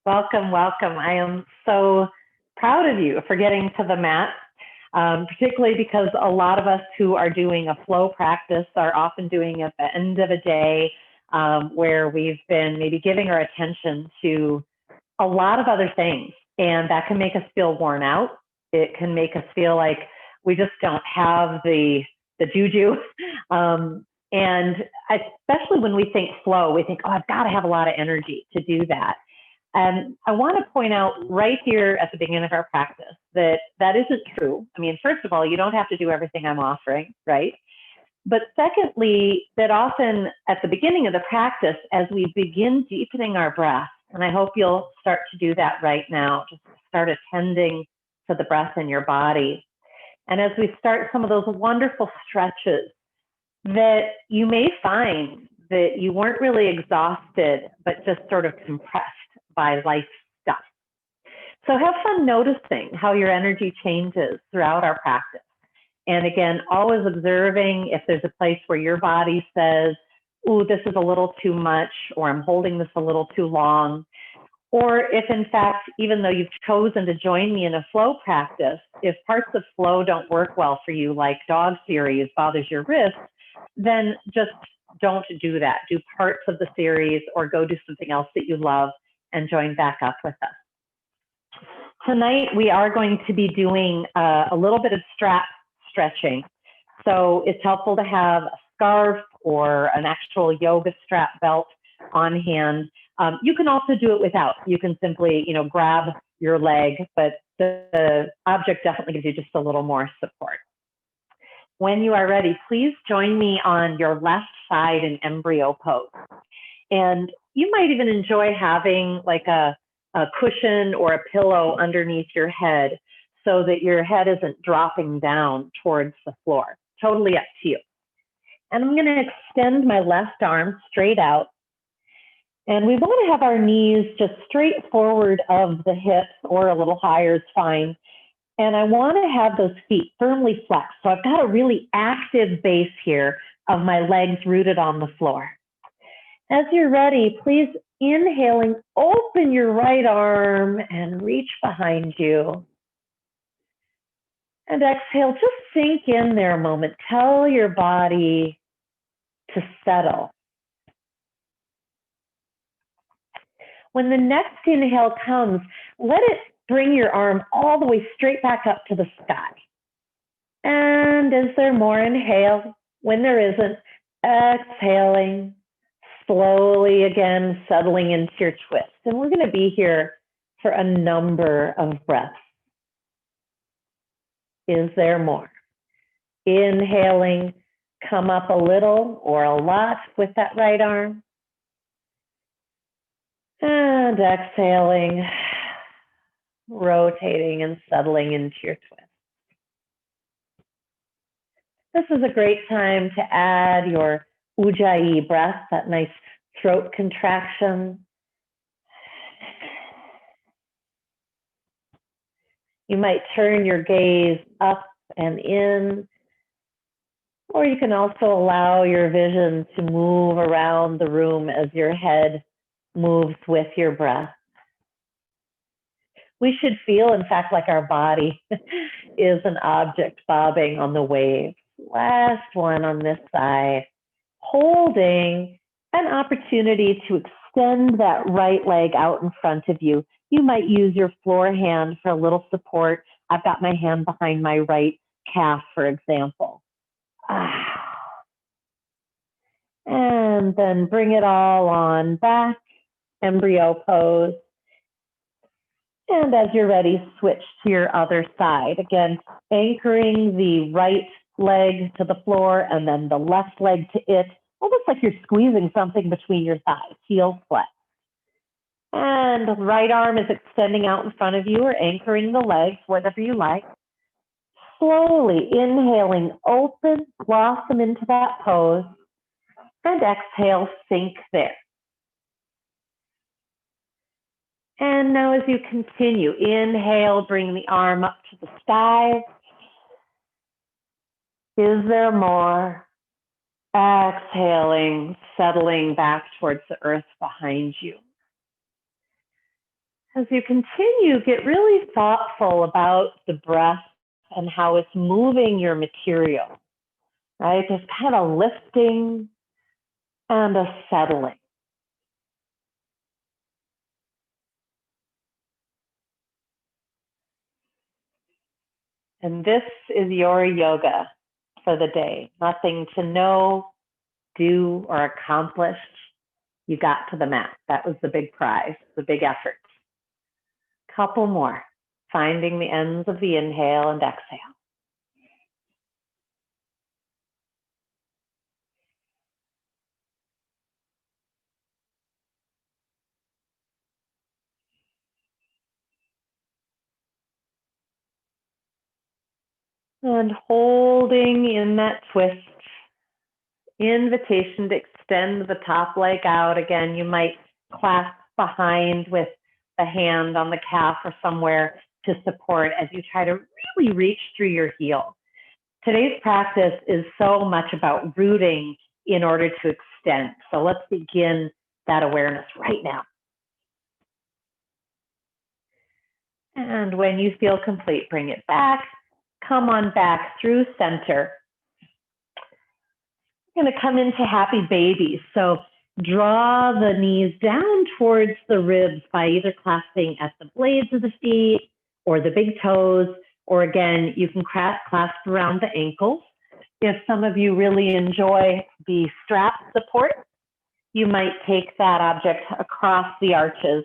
Welcome, welcome. I am so proud of you for getting to the mat, particularly because a lot of us who are doing a flow practice are often doing it at the end of a day where we've been maybe giving our attention to a lot of other things. And that can make us feel worn out. It can make us feel like we just don't have the juju. And especially when we think flow, we think, oh, I've got to have a lot of energy to do that. And I want to point out right here at the beginning of our practice that that isn't true. I mean, first of all, you don't have to do everything I'm offering, right? But secondly, that often at the beginning of the practice, as we begin deepening our breath, and I hope you'll start to do that right now, just start attending to the breath in your body. And as we start some of those wonderful stretches, that you may find that you weren't really exhausted, but just sort of compressed by life stuff. So have fun noticing how your energy changes throughout our practice. And again, always observing if there's a place where your body says, ooh, this is a little too much, or I'm holding this a little too long. Or if in fact, even though you've chosen to join me in a flow practice, if parts of flow don't work well for you, like dog series bothers your wrist, then just don't do that. Do parts of the series or go do something else that you love and join back up with us. Tonight, we are going to be doing a little bit of strap stretching. So it's helpful to have a scarf or an actual yoga strap belt on hand. You can also do it without. You can simply, grab your leg, but the object definitely gives you just a little more support. When you are ready, please join me on your left side in embryo pose. And you might even enjoy having like a cushion or a pillow underneath your head so that your head isn't dropping down towards the floor. Totally up to you. And I'm going to extend my left arm straight out. And we want to have our knees just straight forward of the hips or a little higher is fine. And I want to have those feet firmly flexed. So I've got a really active base here of my legs rooted on the floor. As you're ready, please inhaling, open your right arm and reach behind you. And exhale, just sink in there a moment. Tell your body to settle. When the next inhale comes, let it bring your arm all the way straight back up to the sky. And is there more? Inhale. When there isn't, exhaling. Slowly again, settling into your twist. And we're going to be here for a number of breaths. Is there more? Inhaling, come up a little or a lot with that right arm. And exhaling, rotating and settling into your twist. This is a great time to add your ujjayi breath, that nice throat contraction. You might turn your gaze up and in, or you can also allow your vision to move around the room as your head moves with your breath. We should feel, in fact, like our body is an object bobbing on the waves. Last one on this side, holding an opportunity to extend that right leg out in front of you. You might use your floor hand for a little support. I've got my hand behind my right calf, for example. And then bring it all on back, embryo pose. And as you're ready, switch to your other side. Again, anchoring the right leg to the floor and then the left leg to it, almost like you're squeezing something between your thighs, heels flexed. And the right arm is extending out in front of you or anchoring the legs, whatever you like. Slowly inhaling, open, blossom into that pose, and exhale, sink there. And now as you continue, inhale, bring the arm up to the sky. Is there more? Exhaling, settling back towards the earth behind you. As you continue, get really thoughtful about the breath and how it's moving your material, right? Just kind of lifting and a settling. And this is your yoga for the day. Nothing to know, do, or accomplish. You got to the mat. That was the big prize, the big effort. Couple more, finding the ends of the inhale and exhale. And holding in that twist, invitation to extend the top leg out. Again, you might clasp behind with the hand on the calf or somewhere to support as you try to really reach through your heel. Today's practice is so much about rooting in order to extend. So let's begin that awareness right now. And when you feel complete, bring it back. Come on back through center. We're going to come into happy babies. So draw the knees down towards the ribs by either clasping at the blades of the feet or the big toes, or again, you can clasp around the ankles. If some of you really enjoy the strap support, you might take that object across the arches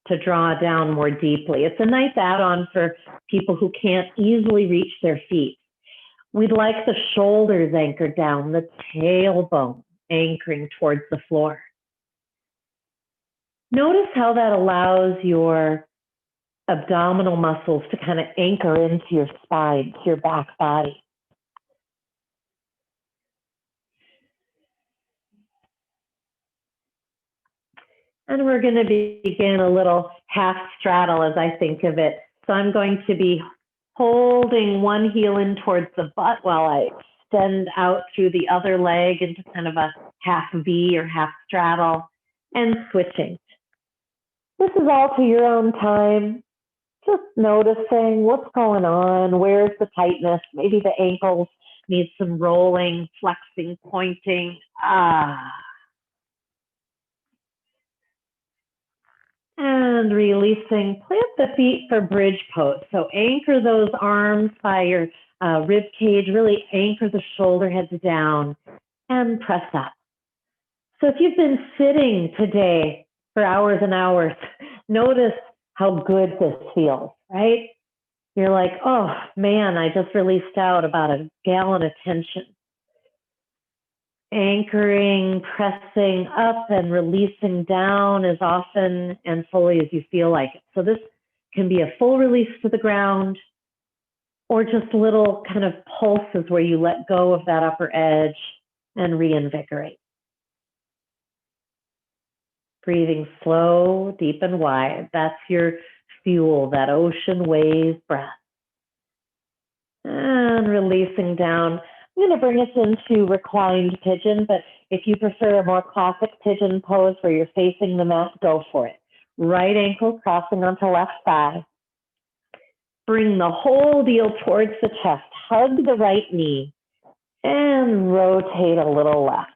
to draw down more deeply. It's a nice add-on for people who can't easily reach their feet. We'd like the shoulders anchored down, the tailbone anchoring towards the floor. Notice how that allows your abdominal muscles to kind of anchor into your spine, to your back body. And we're going to begin a little half straddle as I think of it. So I'm going to be holding one heel in towards the butt while I extend out through the other leg into kind of a half V or half straddle, and switching. This is all to your own time. Just noticing what's going on, where's the tightness, maybe the ankles need some rolling, flexing, pointing. And releasing, plant the feet for bridge pose. So anchor those arms by your rib cage, really anchor the shoulder heads down and press up. So if you've been sitting today for hours and hours, notice how good this feels, right? You're like, oh man, I just released out about a gallon of tension. Anchoring, pressing up and releasing down as often and fully as you feel like it. So this can be a full release to the ground or just little kind of pulses where you let go of that upper edge and reinvigorate. Breathing slow, deep and wide. That's your fuel, that ocean wave breath. And releasing down. I'm going to bring us into reclined pigeon, but if you prefer a more classic pigeon pose where you're facing the mat, go for it. Right ankle crossing onto left thigh. Bring the whole deal towards the chest. Hug the right knee and rotate a little left.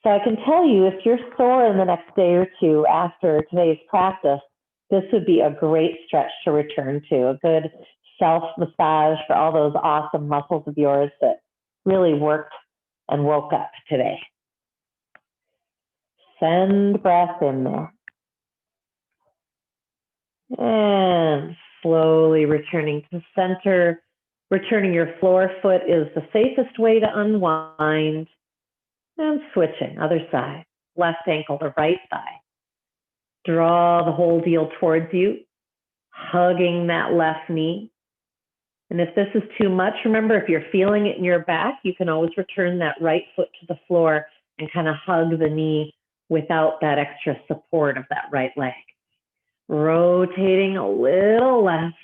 So I can tell you if you're sore in the next day or two after today's practice, this would be a great stretch to return to, a good self-massage for all those awesome muscles of yours that really worked and woke up today. Send breath in there. And slowly returning to center. Returning your floor foot is the safest way to unwind. And switching, other side. Left ankle to right thigh. Draw the whole deal towards you, hugging that left knee. And if this is too much, remember, if you're feeling it in your back, you can always return that right foot to the floor and kind of hug the knee without that extra support of that right leg. Rotating a little left,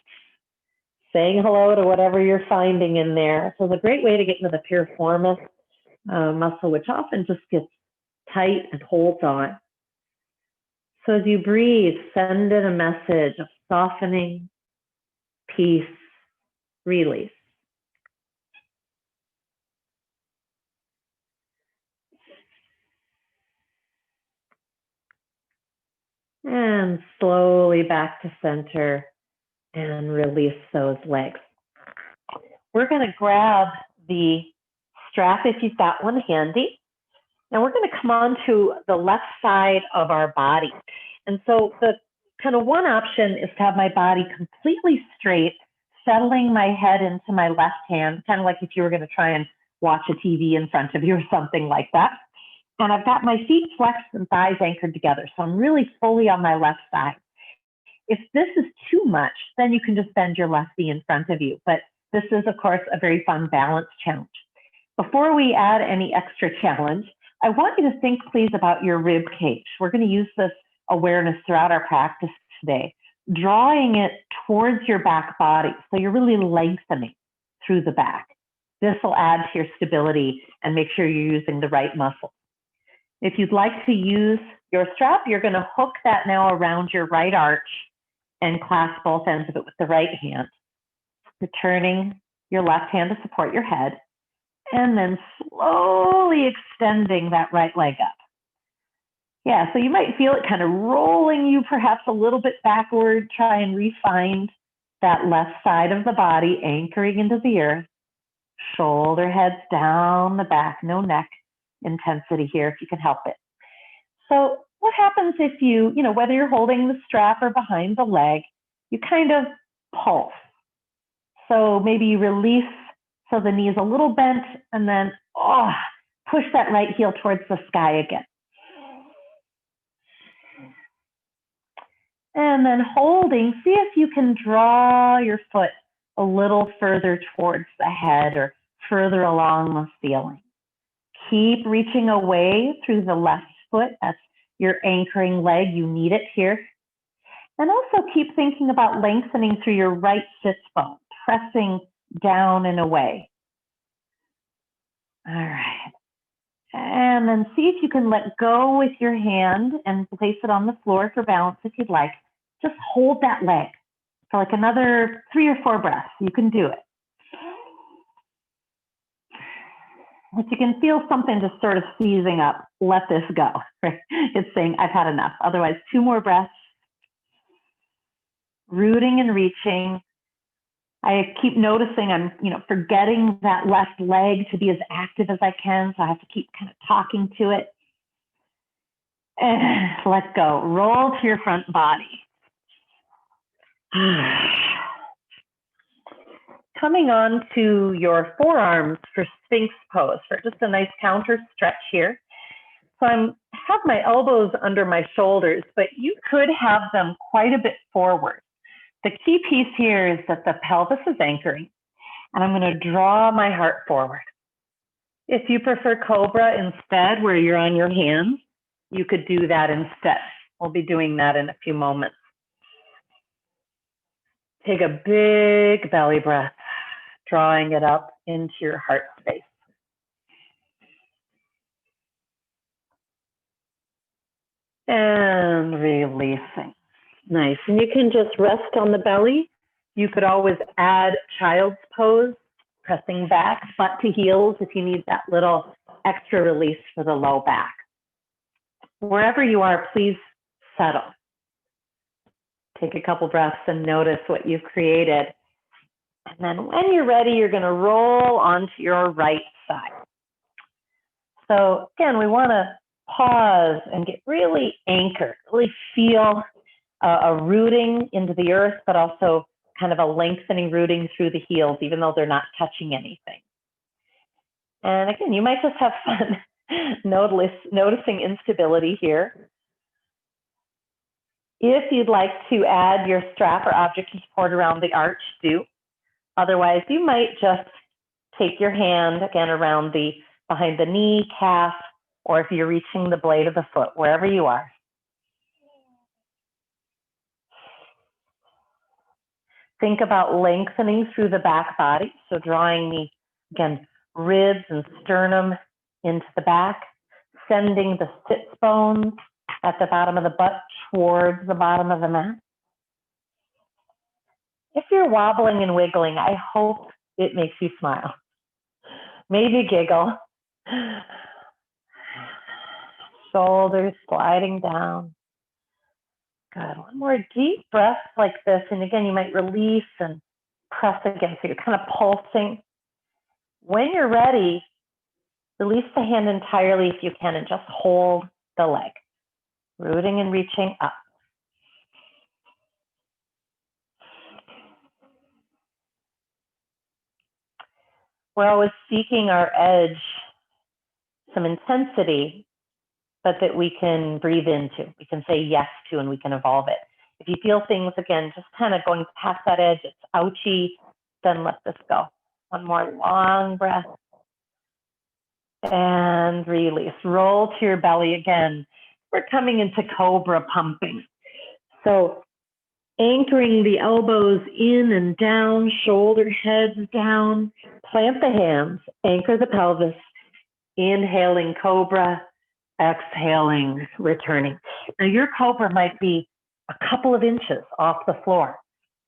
saying hello to whatever you're finding in there. So it's a great way to get into the piriformis muscle, which often just gets tight and holds on. So as you breathe, send in a message of softening, peace, release. And slowly back to center and release those legs. We're going to grab the strap if you've got one handy. Now we're going to come on to the left side of our body. And so the kind of one option is to have my body completely straight, settling my head into my left hand, kind of like if you were going to try and watch a TV in front of you or something like that. And I've got my feet flexed and thighs anchored together. So I'm really fully on my left side. If this is too much, then you can just bend your left knee in front of you. But this is, of course, a very fun balance challenge. Before we add any extra challenge, I want you to think, please, about your rib cage. We're going to use this awareness throughout our practice today, drawing it towards your back body. So you're really lengthening through the back. This will add to your stability and make sure you're using the right muscle. If you'd like to use your strap, you're going to hook that now around your right arch and clasp both ends of it with the right hand, returning your left hand to support your head, and then slowly extending that right leg up. Yeah, so you might feel it kind of rolling you perhaps a little bit backward. Try and refine that left side of the body, anchoring into the earth. Shoulder heads down the back, no neck intensity here if you can help it. So what happens if you, whether you're holding the strap or behind the leg, you kind of pulse. So maybe you release so the knee is a little bent and then push that right heel towards the sky again. And then holding, see if you can draw your foot a little further towards the head or further along the ceiling. Keep reaching away through the left foot. That's your anchoring leg. You need it here. And also keep thinking about lengthening through your right sits bone, pressing down and away. All right. And then see if you can let go with your hand and place it on the floor for balance if you'd like. Just hold that leg for like another 3 or 4 breaths. You can do it. If you can feel something just sort of seizing up, let this go. Right? It's saying, I've had enough. Otherwise, 2 more breaths. Rooting and reaching. I keep noticing I'm, forgetting that left leg to be as active as I can. So I have to keep kind of talking to it. And let go. Roll to your front body. Coming on to your forearms for Sphinx pose, for just a nice counter stretch here. So I have my elbows under my shoulders, but you could have them quite a bit forward. The key piece here is that the pelvis is anchoring, and I'm going to draw my heart forward. If you prefer Cobra instead, where you're on your hands, you could do that instead. We'll be doing that in a few moments. Take a big belly breath, drawing it up into your heart space. And releasing. Nice. And you can just rest on the belly. You could always add child's pose, pressing back, butt to heels if you need that little extra release for the low back. Wherever you are, please settle. Take a couple breaths and notice what you've created. And then when you're ready, you're going to roll onto your right side. So again, we want to pause and get really anchored, really feel a rooting into the earth, but also kind of a lengthening rooting through the heels, even though they're not touching anything. And again, you might just have fun noticing instability here. If you'd like to add your strap or object to support around the arch, do. Otherwise, you might just take your hand again around behind the knee, calf, or if you're reaching the blade of the foot, wherever you are. Think about lengthening through the back body. So drawing the, again, ribs and sternum into the back, sending the sits bones at the bottom of the butt towards the bottom of the mat. If you're wobbling and wiggling, I hope it makes you smile. Maybe giggle. Shoulders sliding down. Good. One more deep breath like this. And again, you might release and press again. So you're kind of pulsing. When you're ready, release the hand entirely if you can and just hold the leg. Rooting and reaching up. We're always seeking our edge, some intensity, but that we can breathe into, we can say yes to, and we can evolve it. If you feel things, again, just kind of going past that edge, it's ouchy, then let this go. One more long breath. And release. Roll to your belly again. We're coming into cobra pumping. So anchoring the elbows in and down, shoulder heads down, plant the hands, anchor the pelvis, inhaling cobra, exhaling, returning. Now your cobra might be a couple of inches off the floor.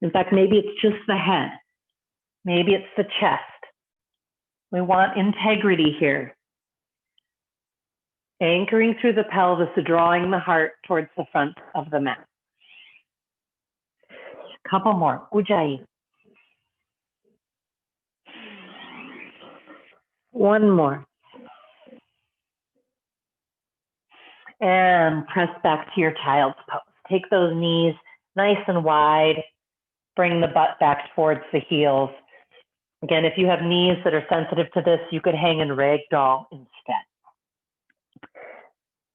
In fact, maybe it's just the head. Maybe it's the chest. We want integrity here. Anchoring through the pelvis, drawing the heart towards the front of the mat. Couple more. Ujjayi. One more. And press back to your child's pose. Take those knees nice and wide. Bring the butt back towards the heels. Again, if you have knees that are sensitive to this, you could hang in ragdoll instead.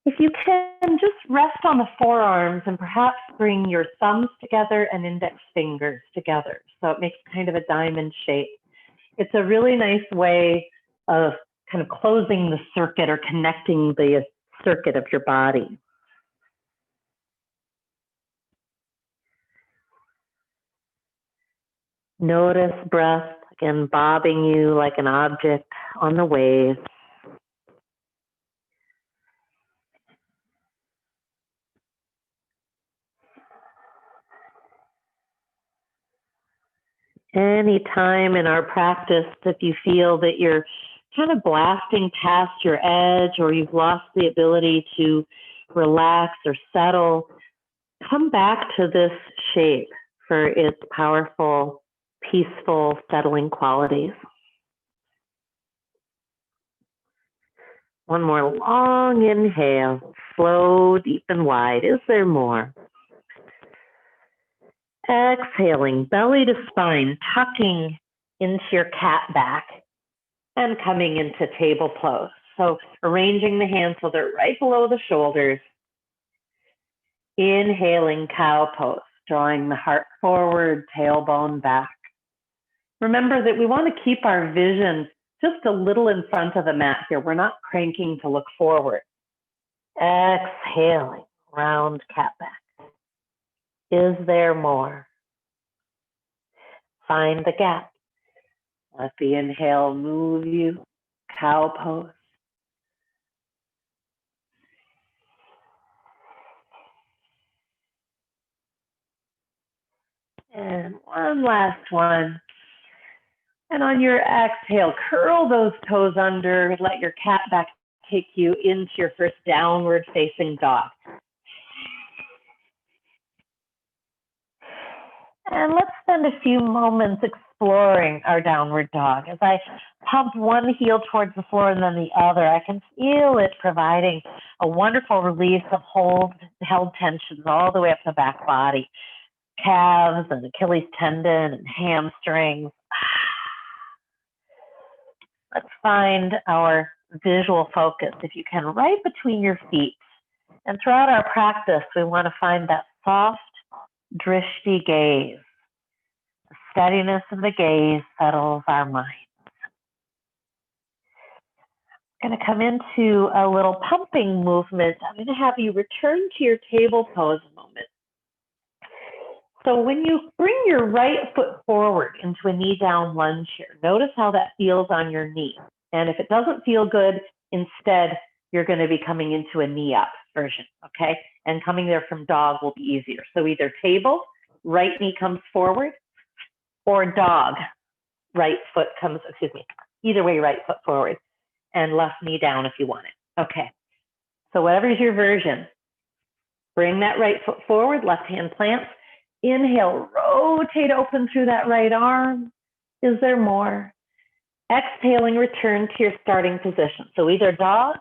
If you can, just rest on the forearms and perhaps bring your thumbs together and index fingers together. So it makes kind of a diamond shape. It's a really nice way of kind of closing the circuit or connecting the circuit of your body. Notice breath, again, bobbing you like an object on the wave. Any time in our practice, if you feel that you're kind of blasting past your edge or you've lost the ability to relax or settle, come back to this shape for its powerful, peaceful, settling qualities. One more long inhale, slow, deep, and wide. Is there more? Exhaling, belly to spine, tucking into your cat back and coming into table pose. So arranging the hands so they're right below the shoulders. Inhaling cow pose, drawing the heart forward, tailbone back. Remember that we want to keep our vision just a little in front of the mat here. We're not cranking to look forward. Exhaling, round cat back. Is there more? Find the gap. Let the inhale move you. Cow pose. And one last one. And on your exhale, curl those toes under. Let your cat back take you into your first downward facing dog. And let's spend a few moments exploring our downward dog. As I pump one heel towards the floor and then the other, I can feel it providing a wonderful release of held tensions all the way up the back body. Calves and Achilles tendon and hamstrings. Let's find our visual focus, if you can, right between your feet. And throughout our practice, we want to find that soft, drishti gaze. The steadiness of the gaze settles our mind. I'm going to come into a little pumping movement. I'm going to have you return to your table pose a moment. So when you bring your right foot forward into a knee down lunge here, notice how that feels on your knee. And if it doesn't feel good, instead you're going to be coming into a knee up version, okay? And coming there from dog will be easier. So either table, right knee comes forward, or dog, right foot comes, either way, right foot forward, and left knee down if you want it. Okay, so whatever's your version, bring that right foot forward, left hand plants. Inhale, rotate open through that right arm. Is there more? Exhaling, return to your starting position. So either dog,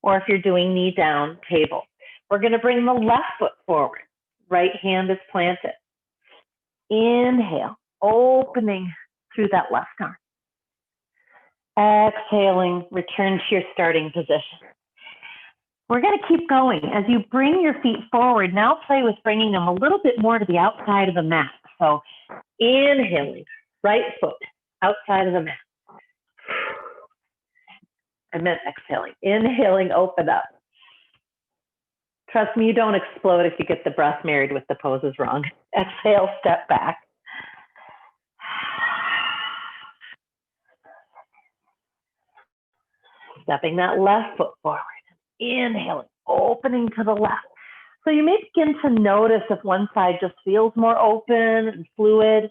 or if you're doing knee down, table. We're going to bring the left foot forward. Right hand is planted. Inhale, opening through that left arm. Exhaling, return to your starting position. We're going to keep going. As you bring your feet forward, now play with bringing them a little bit more to the outside of the mat. So inhaling, right foot outside of the mat. I meant exhaling. Inhaling, open up. Trust me, you don't explode if you get the breath married with the poses wrong. Exhale, step back. Stepping that left foot forward. Inhaling, opening to the left. So you may begin to notice if one side just feels more open and fluid.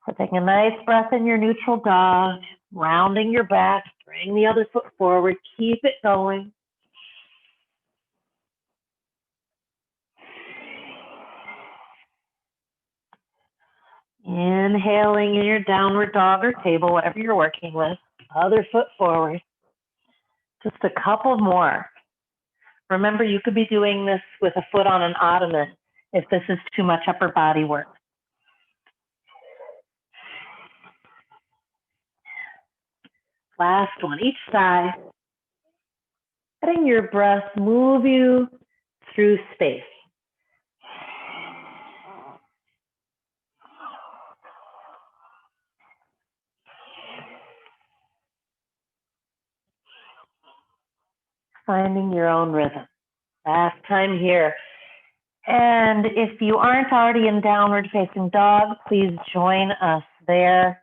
So taking a nice breath in your neutral dog, rounding your back, bring the other foot forward, keep it going. Inhaling in your downward dog or table, whatever you're working with, other foot forward. Just a couple more. Remember, you could be doing this with a foot on an ottoman if this is too much upper body work. Last one, each side. Letting your breath move you through space. Finding your own rhythm. Last time here. And if you aren't already in downward facing dog, please join us there.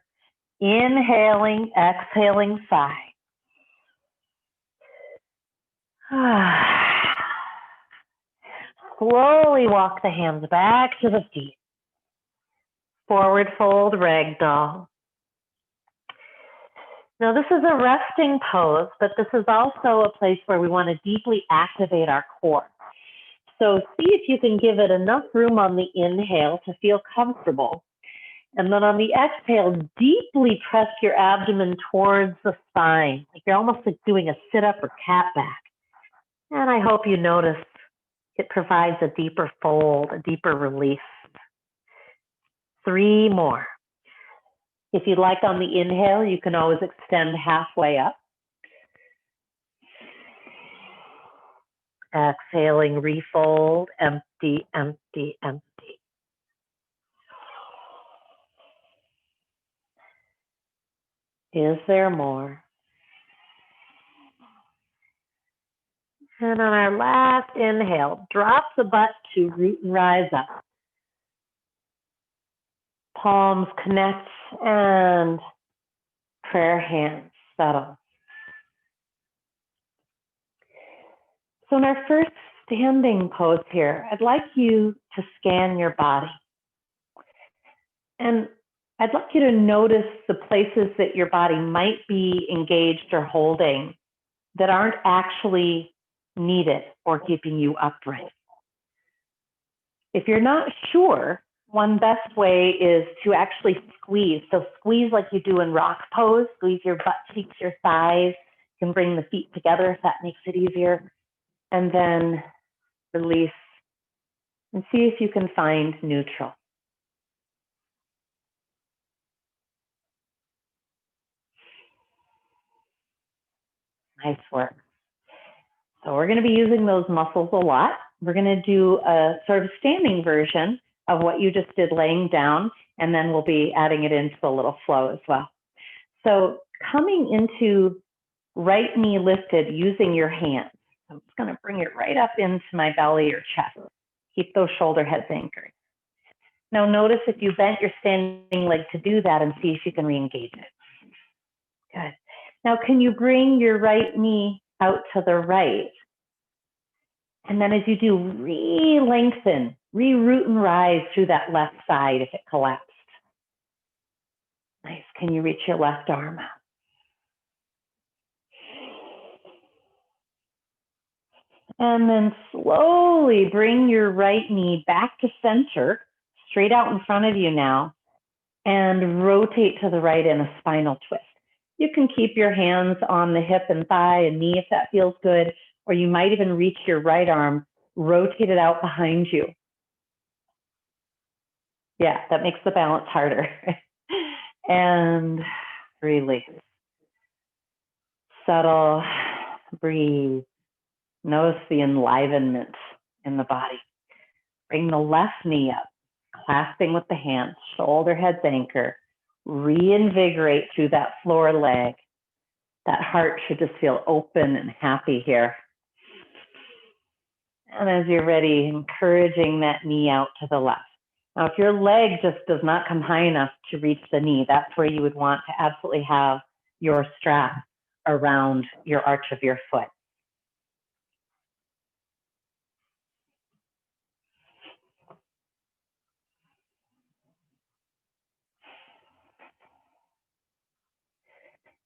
Inhaling, exhaling, sigh. Slowly walk the hands back to the feet. Forward fold, ragdoll. Now this is a resting pose, but this is also a place where we want to deeply activate our core. So see if you can give it enough room on the inhale to feel comfortable. And then on the exhale, deeply press your abdomen towards the spine, like you're almost like doing a sit-up or cat back. And I hope you notice it provides a deeper fold, a deeper release. 3 more. If you'd like on the inhale, you can always extend halfway up. Exhaling, refold, empty, empty, empty. Is there more? And on our last inhale, drop the butt to root and rise up. Palms connect and prayer hands settle. So in our first standing pose here, I'd like you to scan your body. And I'd like you to notice the places that your body might be engaged or holding that aren't actually needed or keeping you upright. If you're not sure, one best way is to actually squeeze. So squeeze like you do in rock pose, squeeze your butt cheeks, your thighs. You can bring the feet together if that makes it easier. And then release and see if you can find neutral. Nice work. So we're going to be using those muscles a lot. We're going to do a sort of standing version of what you just did laying down, and then we'll be adding it into a little flow as well. So coming into right knee lifted using your hands. I'm just going to bring it right up into my belly or chest. Keep those shoulder heads anchored. Now notice if you bent your standing leg to do that and see if you can re-engage it. Good. Now, can you bring your right knee out to the right? And then as you do, re-lengthen, re-root and rise through that left side if it collapsed. Nice. Can you reach your left arm out? And then slowly bring your right knee back to center, straight out in front of you now, and rotate to the right in a spinal twist. You can keep your hands on the hip and thigh and knee if that feels good, or you might even reach your right arm, rotate it out behind you. Yeah, that makes the balance harder. And release. Settle, breathe. Notice the enlivenment in the body. Bring the left knee up, clasping with the hands, shoulder heads anchor. Reinvigorate through that floor leg. That heart should just feel open and happy here. And as you're ready, encouraging that knee out to the left. Now, if your leg just does not come high enough to reach the knee, that's where you would want to absolutely have your strap around your arch of your foot.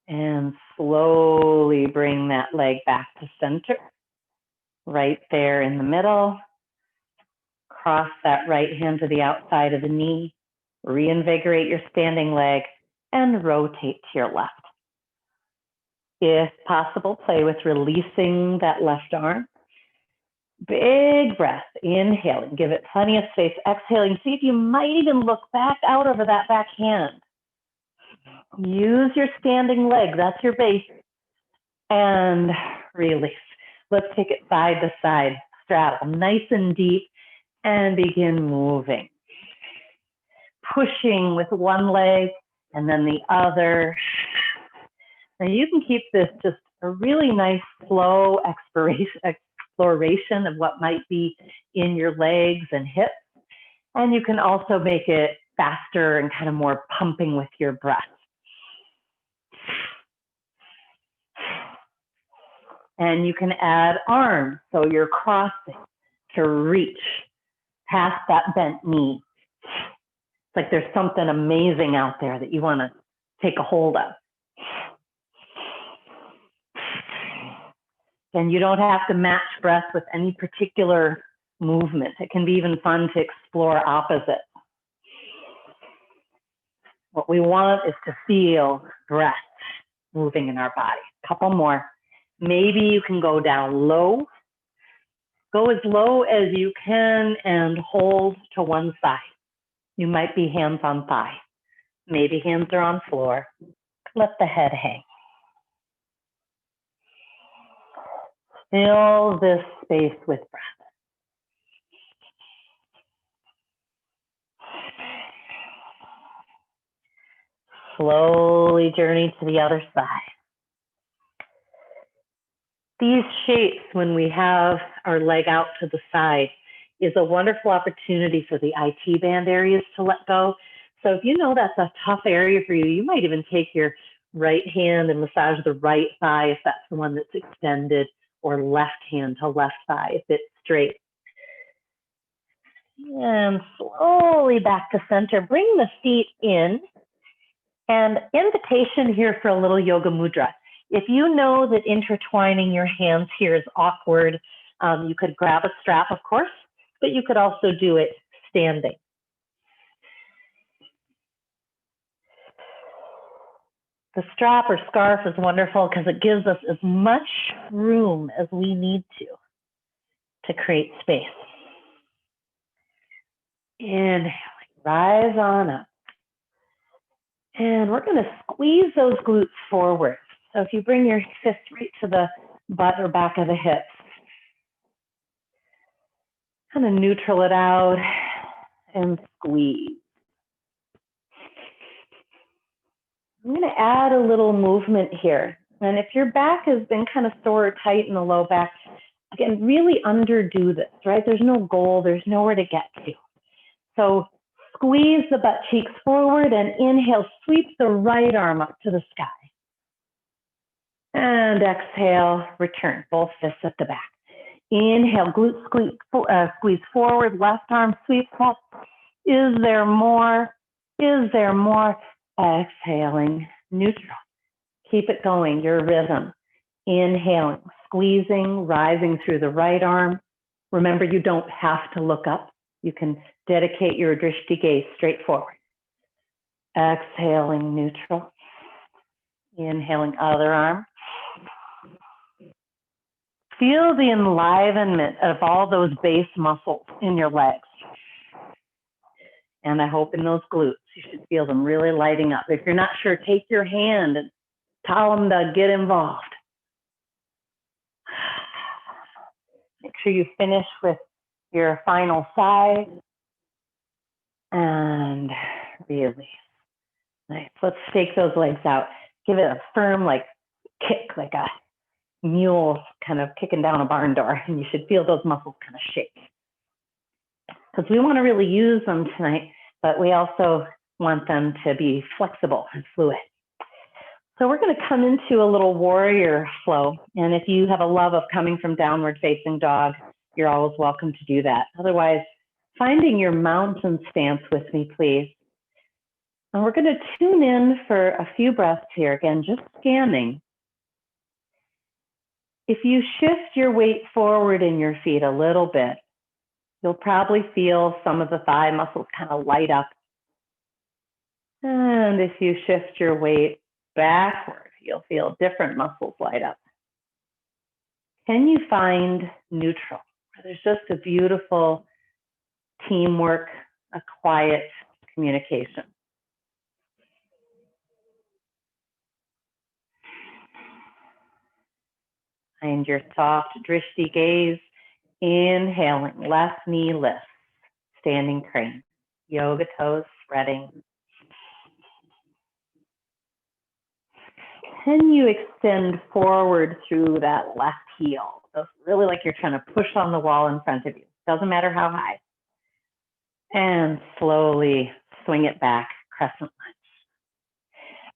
And slowly bring that leg back to center, right there in the middle. Cross that right hand to the outside of the knee, reinvigorate your standing leg, and rotate to your left. If possible, play with releasing that left arm. Big breath, inhaling, give it plenty of space, exhaling. See if you might even look back out over that back hand. Use your standing leg, that's your base, and release. Let's take it side to side, straddle, nice and deep, and begin moving. Pushing with one leg and then the other. Now you can keep this just a really nice slow exploration of what might be in your legs and hips. And you can also make it faster and kind of more pumping with your breath. And you can add arms, so you're crossing to reach past that bent knee. It's like there's something amazing out there that you want to take a hold of. And you don't have to match breath with any particular movement. It can be even fun to explore opposites. What we want is to feel breath moving in our body. A couple more. Maybe you can go down low. Go as low as you can and hold to one side. You might be hands on thigh. Maybe hands are on floor. Let the head hang. Fill this space with breath. Slowly journey to the other side. These shapes, when we have our leg out to the side, is a wonderful opportunity for the IT band areas to let go. So if you know that's a tough area for you, you might even take your right hand and massage the right thigh if that's the one that's extended, or left hand to left thigh if it's straight. And slowly back to center. Bring the feet in. And invitation here for a little yoga mudra. If you know that intertwining your hands here is awkward, you could grab a strap, of course, but you could also do it standing. The strap or scarf is wonderful because it gives us as much room as we need to create space. Inhaling, rise on up. And we're going to squeeze those glutes forward. So if you bring your fist right to the butt or back of the hips, kind of neutral it out and squeeze. I'm going to add a little movement here. And if your back has been kind of sore or tight in the low back, again, really underdo this, right? There's no goal, there's nowhere to get to. So squeeze the butt cheeks forward and inhale, sweep the right arm up to the sky. And exhale, return, both fists at the back. Inhale, glute squeeze forward, left arm sweeps up. Is there more? Is there more? Exhaling, neutral. Keep it going, your rhythm. Inhaling, squeezing, rising through the right arm. Remember, you don't have to look up. You can dedicate your drishti gaze straight forward. Exhaling, neutral. Inhaling, other arm. Feel the enlivenment of all those base muscles in your legs. And I hope in those glutes, you should feel them really lighting up. If you're not sure, take your hand and tell them to get involved. Make sure you finish with your final sigh. And release. Nice. Let's stake those legs out. Give it a firm, kick, like a mule kind of kicking down a barn door. And you should feel those muscles kind of shake. Because we want to really use them tonight, but we also want them to be flexible and fluid. So we're going to come into a little warrior flow. And if you have a love of coming from downward facing dog, you're always welcome to do that. Otherwise, finding your mountain stance with me, please. And we're going to tune in for a few breaths here. Again, just scanning. If you shift your weight forward in your feet a little bit, you'll probably feel some of the thigh muscles kind of light up. And if you shift your weight backward, you'll feel different muscles light up. Can you find neutral? There's just a beautiful teamwork, a quiet communication. Find your soft drishti gaze. Inhaling, left knee lifts, standing crane. Yoga toes spreading. Can you extend forward through that left heel? So really like you're trying to push on the wall in front of you. Doesn't matter how high. And slowly swing it back, crescent lunge.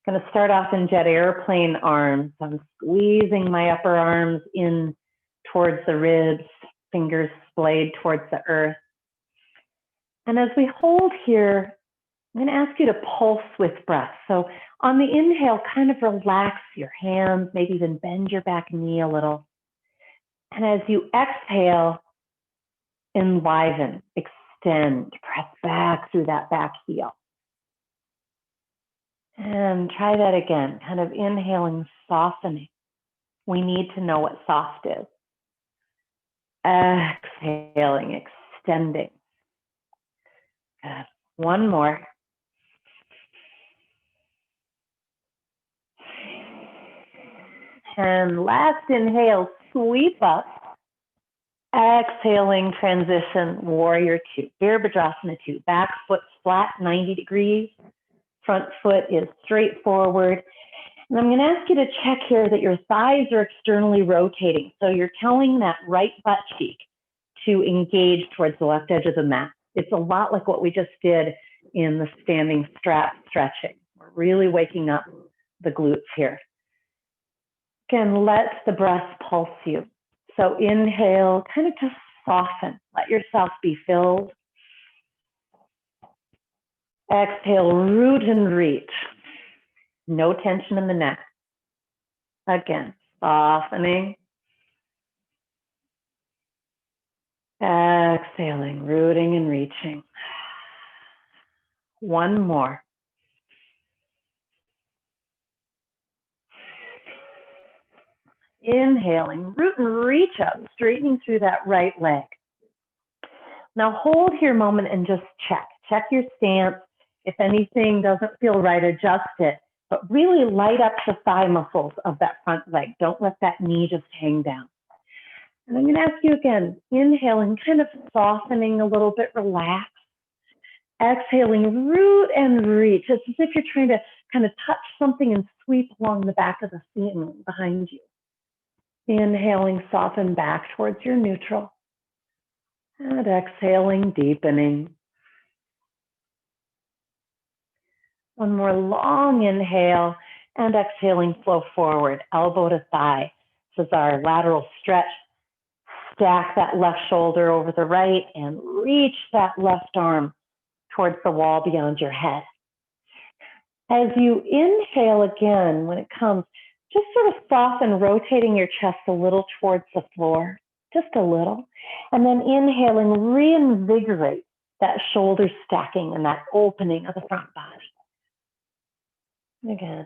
I'm going to start off in jet airplane arms. I'm squeezing my upper arms in towards the ribs, fingers splayed towards the earth. And as we hold here, I'm going to ask you to pulse with breath. So on the inhale, kind of relax your hands, maybe even bend your back knee a little. And as you exhale, enliven, extend, press back through that back heel. And try that again, kind of inhaling, softening. We need to know what soft is. Exhaling, extending. Good. One more. And last inhale, sweep up. Exhaling, transition, warrior two. Virabhadrasana two. Back foot flat, 90 degrees. Front foot is straight forward. And I'm going to ask you to check here that your thighs are externally rotating. So you're telling that right butt cheek to engage towards the left edge of the mat. It's a lot like what we just did in the standing strap stretching. We're really waking up the glutes here. Again, let the breath pulse you. So inhale, kind of just soften. Let yourself be filled. Exhale, root and reach. No tension in the neck. Again, softening. Exhaling, rooting and reaching. One more. Inhaling, root and reach up, straightening through that right leg. Now hold here a moment and just check. Check your stance. If anything doesn't feel right, adjust it. But really light up the thigh muscles of that front leg. Don't let that knee just hang down. And I'm going to ask you again, inhaling, kind of softening a little bit, relax. Exhaling, root and reach. It's as if you're trying to kind of touch something and sweep along the back of the ceiling behind you. Inhaling, soften back towards your neutral. And exhaling, deepening. One more long inhale. And exhaling, flow forward, elbow to thigh. This is our lateral stretch. Stack that left shoulder over the right and reach that left arm towards the wall beyond your head. As you inhale again, when it comes, just sort of soften, rotating your chest a little towards the floor, just a little. And then inhaling, reinvigorate that shoulder stacking and that opening of the front body. Again.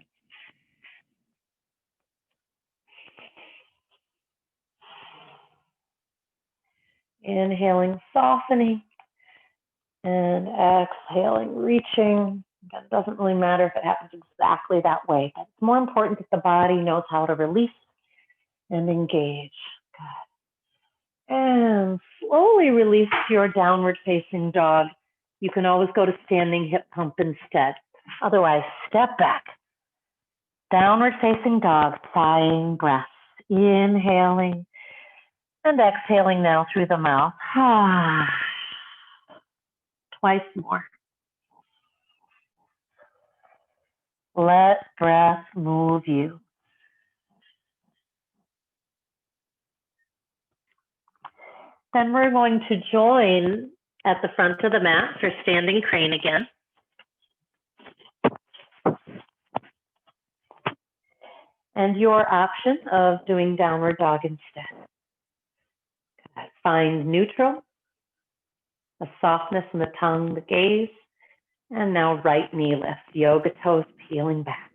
Inhaling, softening, and exhaling, reaching. It doesn't really matter if it happens exactly that way, but it's more important that the body knows how to release and engage. Good. And slowly release to your downward facing dog. You can always go to standing hip pump instead. Otherwise, step back. Downward facing dog, sighing breaths. Inhaling and exhaling now through the mouth. Twice more. Let breath move you. Then we're going to join at the front of the mat for standing crane again. And your option of doing downward dog instead. Find neutral, a softness in the tongue, the gaze, and now right knee lift, yoga toes peeling back.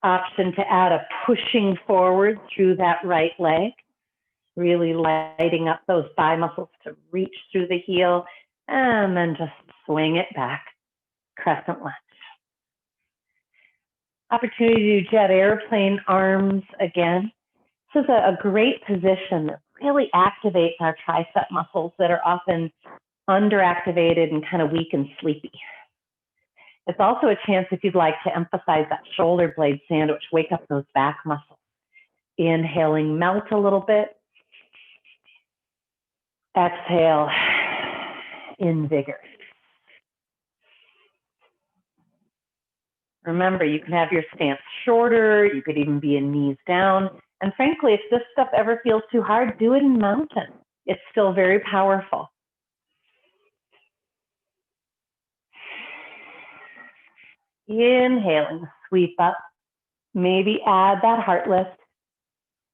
Option to add a pushing forward through that right leg, really lighting up those thigh muscles to reach through the heel, and then just swing it back, crescent lunge. Opportunity to do jet airplane arms again. This is a great position that really activates our tricep muscles that are often underactivated and kind of weak and sleepy. It's also a chance, if you'd like, to emphasize that shoulder blade sandwich, wake up those back muscles. Inhaling, melt a little bit. Exhale, invigorate. Remember, you can have your stance shorter, you could even be in knees down. And frankly, if this stuff ever feels too hard, do it in mountain. It's still very powerful. Inhaling, sweep up. Maybe add that heart lift.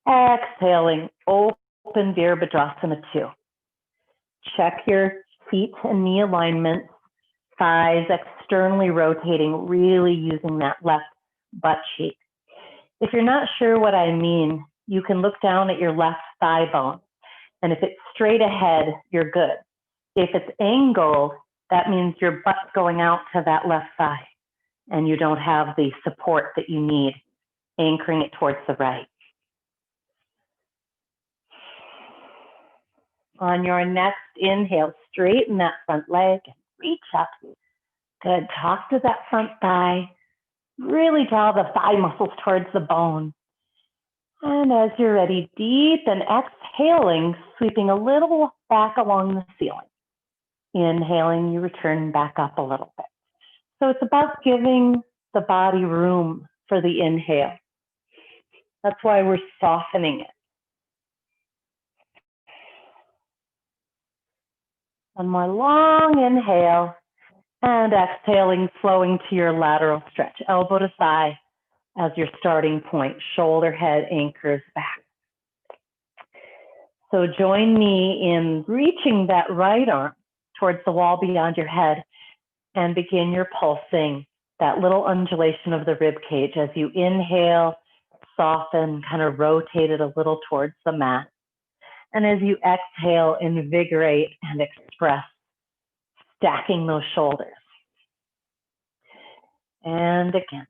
Exhaling, open Virabhadrasana 2. Check your feet and knee alignment. Thighs externally rotating, really using that left butt cheek. If you're not sure what I mean, you can look down at your left thigh bone. And if it's straight ahead, you're good. If it's angled, that means your butt's going out to that left thigh and you don't have the support that you need, anchoring it towards the right. On your next inhale, straighten that front leg and reach up. Good, talk to that front thigh. Really draw the thigh muscles towards the bone. And as you're ready, deep and exhaling, sweeping a little back along the ceiling. Inhaling, you return back up a little bit. So it's about giving the body room for the inhale. That's why we're softening it. One more long inhale and exhaling, flowing to your lateral stretch, elbow to thigh as your starting point, shoulder head anchors back. So join me in reaching that right arm towards the wall beyond your head and begin your pulsing, that little undulation of the rib cage as you inhale, soften, kind of rotate it a little towards the mat. And as you exhale, invigorate and express, stacking those shoulders. And again,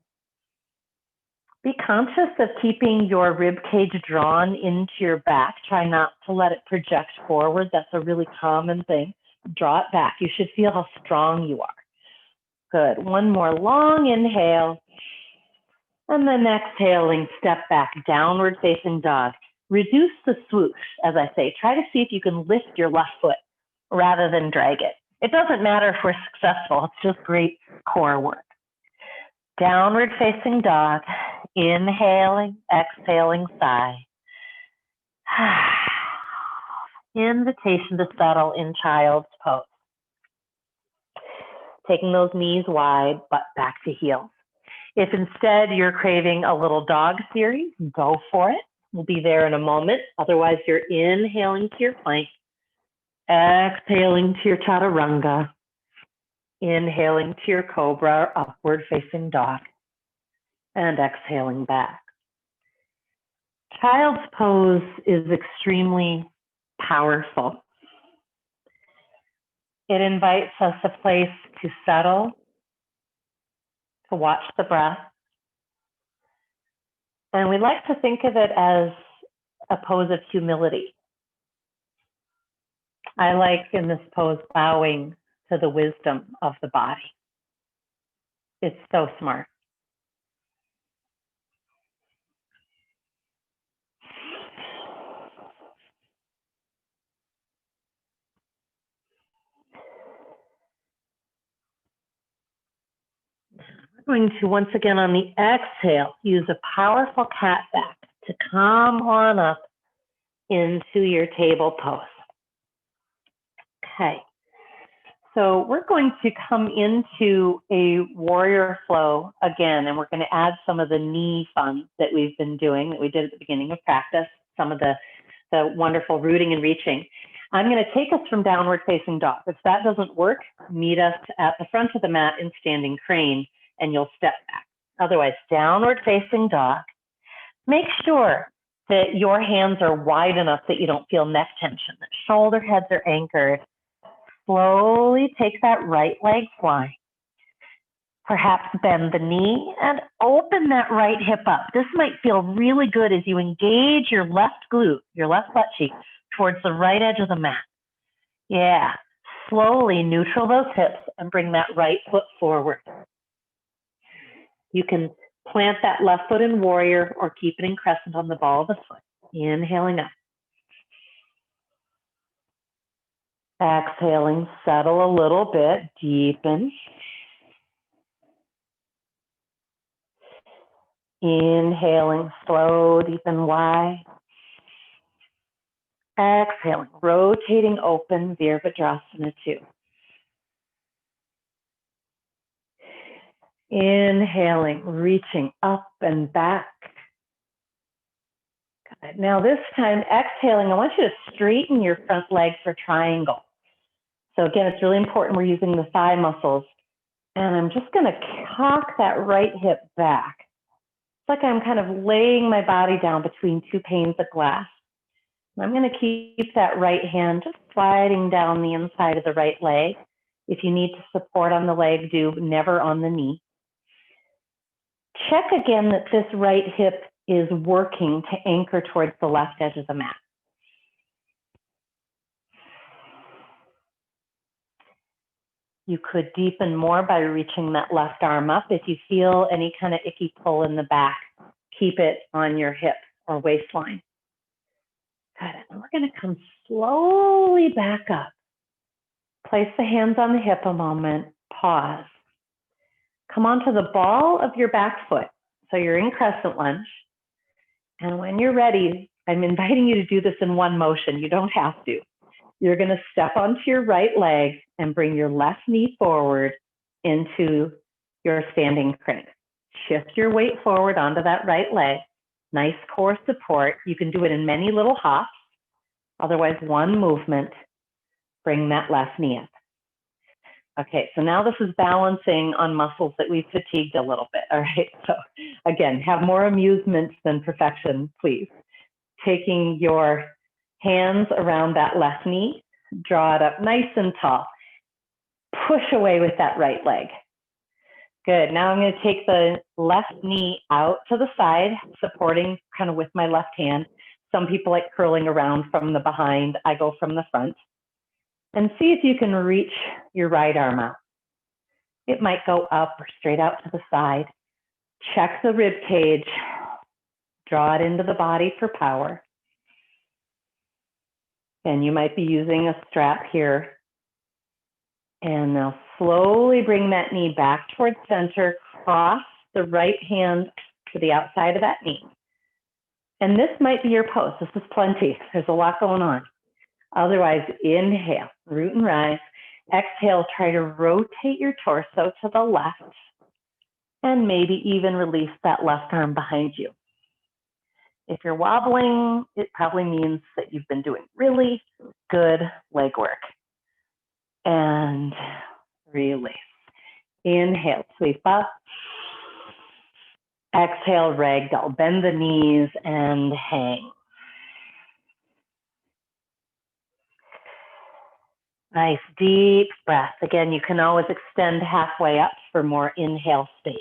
be conscious of keeping your rib cage drawn into your back. Try not to let it project forward. That's a really common thing. Draw it back. You should feel how strong you are. Good. One more long inhale. And then exhaling, step back, downward facing dog. Reduce the swoosh, as I say. Try to see if you can lift your left foot rather than drag it. It doesn't matter if we're successful. It's just great core work. Downward facing dog. Inhaling, exhaling, sigh. Invitation to settle in child's pose. Taking those knees wide, butt back to heels. If instead you're craving a little dog series, go for it. We'll be there in a moment. Otherwise, you're inhaling to your plank, exhaling to your chaturanga, inhaling to your cobra or upward facing dog, and exhaling back. Child's pose is extremely powerful. It invites us a place to settle, to watch the breath. And we like to think of it as a pose of humility. I like in this pose bowing to the wisdom of the body. It's so smart. We're going to, once again on the exhale, use a powerful cat back to come on up into your table pose. Okay, so we're going to come into a warrior flow again, and we're going to add some of the knee fun that we've been doing, that we did at the beginning of practice, some of the wonderful rooting and reaching. I'm going to take us from downward facing dog. If that doesn't work, meet us at the front of the mat in standing crane, and you'll step back. Otherwise, downward facing dog. Make sure that your hands are wide enough that you don't feel neck tension, that shoulder heads are anchored. Slowly take that right leg flying. Perhaps bend the knee and open that right hip up. This might feel really good as you engage your left glute, your left butt cheek, towards the right edge of the mat. Yeah, slowly neutral those hips and bring that right foot forward. You can plant that left foot in warrior or keep it in crescent on the ball of the foot. Inhaling up. Exhaling, settle a little bit, deepen. Inhaling, slow, deep and wide. Exhaling, rotating open, Virabhadrasana 2. Inhaling, reaching up and back. Good. Now this time, exhaling, I want you to straighten your front leg for triangle. So again, it's really important we're using the thigh muscles. And I'm just going to cock that right hip back. It's like I'm kind of laying my body down between two panes of glass. I'm going to keep that right hand just sliding down the inside of the right leg. If you need to support on the leg, do, never on the knee. Check again that this right hip is working to anchor towards the left edge of the mat. You could deepen more by reaching that left arm up. If you feel any kind of icky pull in the back, keep it on your hip or waistline. Good. And we're going to come slowly back up. Place the hands on the hip a moment. Pause. Come onto the ball of your back foot. So you're in crescent lunge. And when you're ready, I'm inviting you to do this in one motion. You don't have to. You're going to step onto your right leg and bring your left knee forward into your standing crane. Shift your weight forward onto that right leg. Nice core support. You can do it in many little hops. Otherwise, one movement. Bring that left knee up. Okay, so now this is balancing on muscles that we've fatigued a little bit, all right? So again, have more amusement than perfection, please. Taking your hands around that left knee, draw it up nice and tall. Push away with that right leg. Good, now I'm gonna take the left knee out to the side, supporting kind of with my left hand. Some people like curling around from the behind. I go from the front. And see if you can reach your right arm out. It might go up or straight out to the side. Check the rib cage. Draw it into the body for power. And you might be using a strap here. And now slowly bring that knee back towards center, cross the right hand to the outside of that knee. And this might be your pose. This is plenty. There's a lot going on. Otherwise, inhale, root and rise. Exhale, try to rotate your torso to the left and maybe even release that left arm behind you. If you're wobbling, it probably means that you've been doing really good leg work. And release. Inhale, sweep up. Exhale, ragdoll. Bend the knees and hang. Nice deep breath. Again, you can always extend halfway up for more inhale space.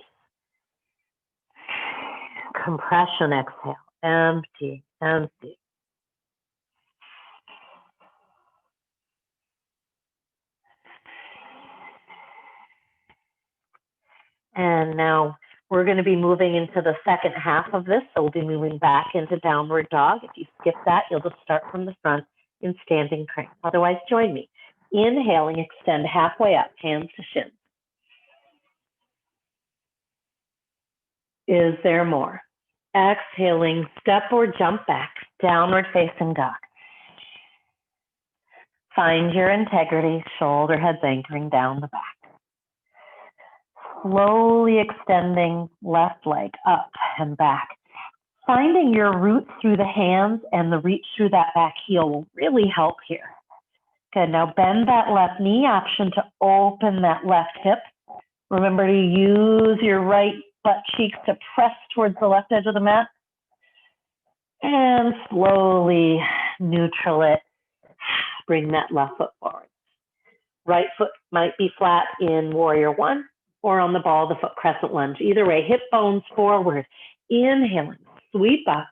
Compression exhale. Empty, empty. And now we're going to be moving into the second half of this. So we'll be moving back into downward dog. If you skip that, you'll just start from the front in standing crane. Otherwise, join me. Inhaling, extend halfway up, hands to shins. Is there more? Exhaling, step or jump back, downward facing dog. Find your integrity, shoulder heads anchoring down the back. Slowly extending left leg up and back. Finding your root through the hands and the reach through that back heel will really help here. Good, now bend that left knee, option to open that left hip. Remember to use your right butt cheeks to press towards the left edge of the mat. And slowly neutral it. Bring that left foot forward. Right foot might be flat in warrior one or on the ball of the foot crescent lunge. Either way, hip bones forward. Inhaling, sweep up.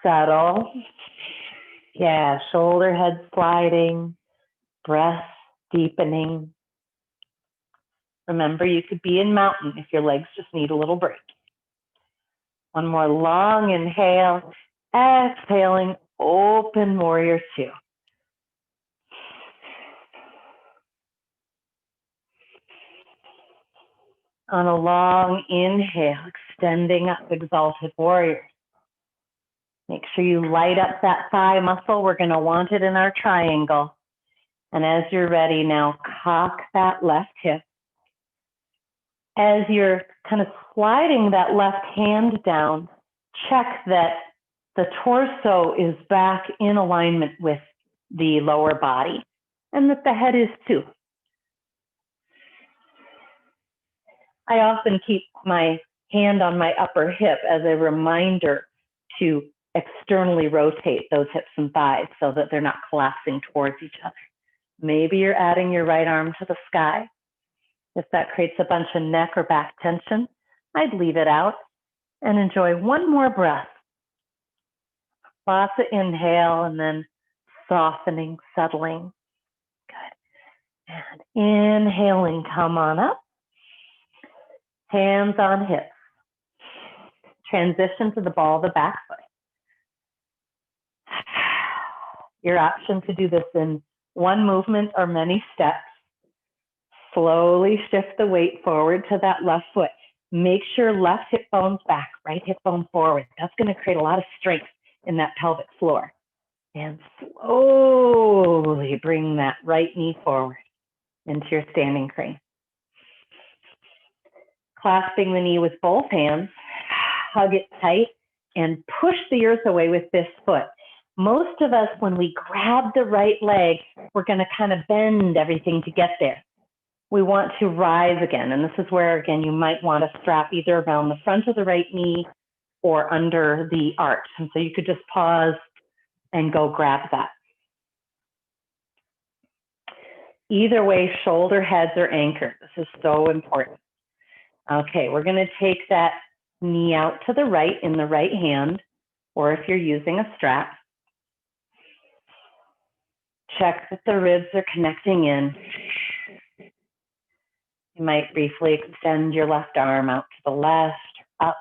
Settle. Yeah, shoulder head sliding, breath deepening. Remember, you could be in mountain if your legs just need a little break. One more long inhale. Exhaling, open warrior two. On a long inhale, extending up, exalted warrior. Make sure you light up that thigh muscle. We're going to want it in our triangle. And as you're ready now, cock that left hip. As you're kind of sliding that left hand down, check that the torso is back in alignment with the lower body and that the head is too. I often keep my hand on my upper hip as a reminder to externally rotate those hips and thighs so that they're not collapsing towards each other. Maybe you're adding your right arm to the sky. If that creates a bunch of neck or back tension, I'd leave it out and enjoy one more breath. Lots of inhale and then softening, settling. Good. And inhaling, come on up. Hands on hips. Transition to the ball of the back foot. Your option to do this in one movement or many steps. Slowly shift the weight forward to that left foot. Make sure left hip bone's back, right hip bone forward. That's going to create a lot of strength in that pelvic floor. And slowly bring that right knee forward into your standing crane. Clasping the knee with both hands, hug it tight, and push the earth away with this foot. Most of us, when we grab the right leg, we're going to kind of bend everything to get there. We want to rise again, and this is where, again, you might want to strap either around the front of the right knee or under the arch. And so you could just pause and go grab that. Either way, shoulder heads are anchored. This is so important. Okay, we're going to take that knee out to the right in the right hand, or if you're using a strap. Check that the ribs are connecting in. You might briefly extend your left arm out to the left, up.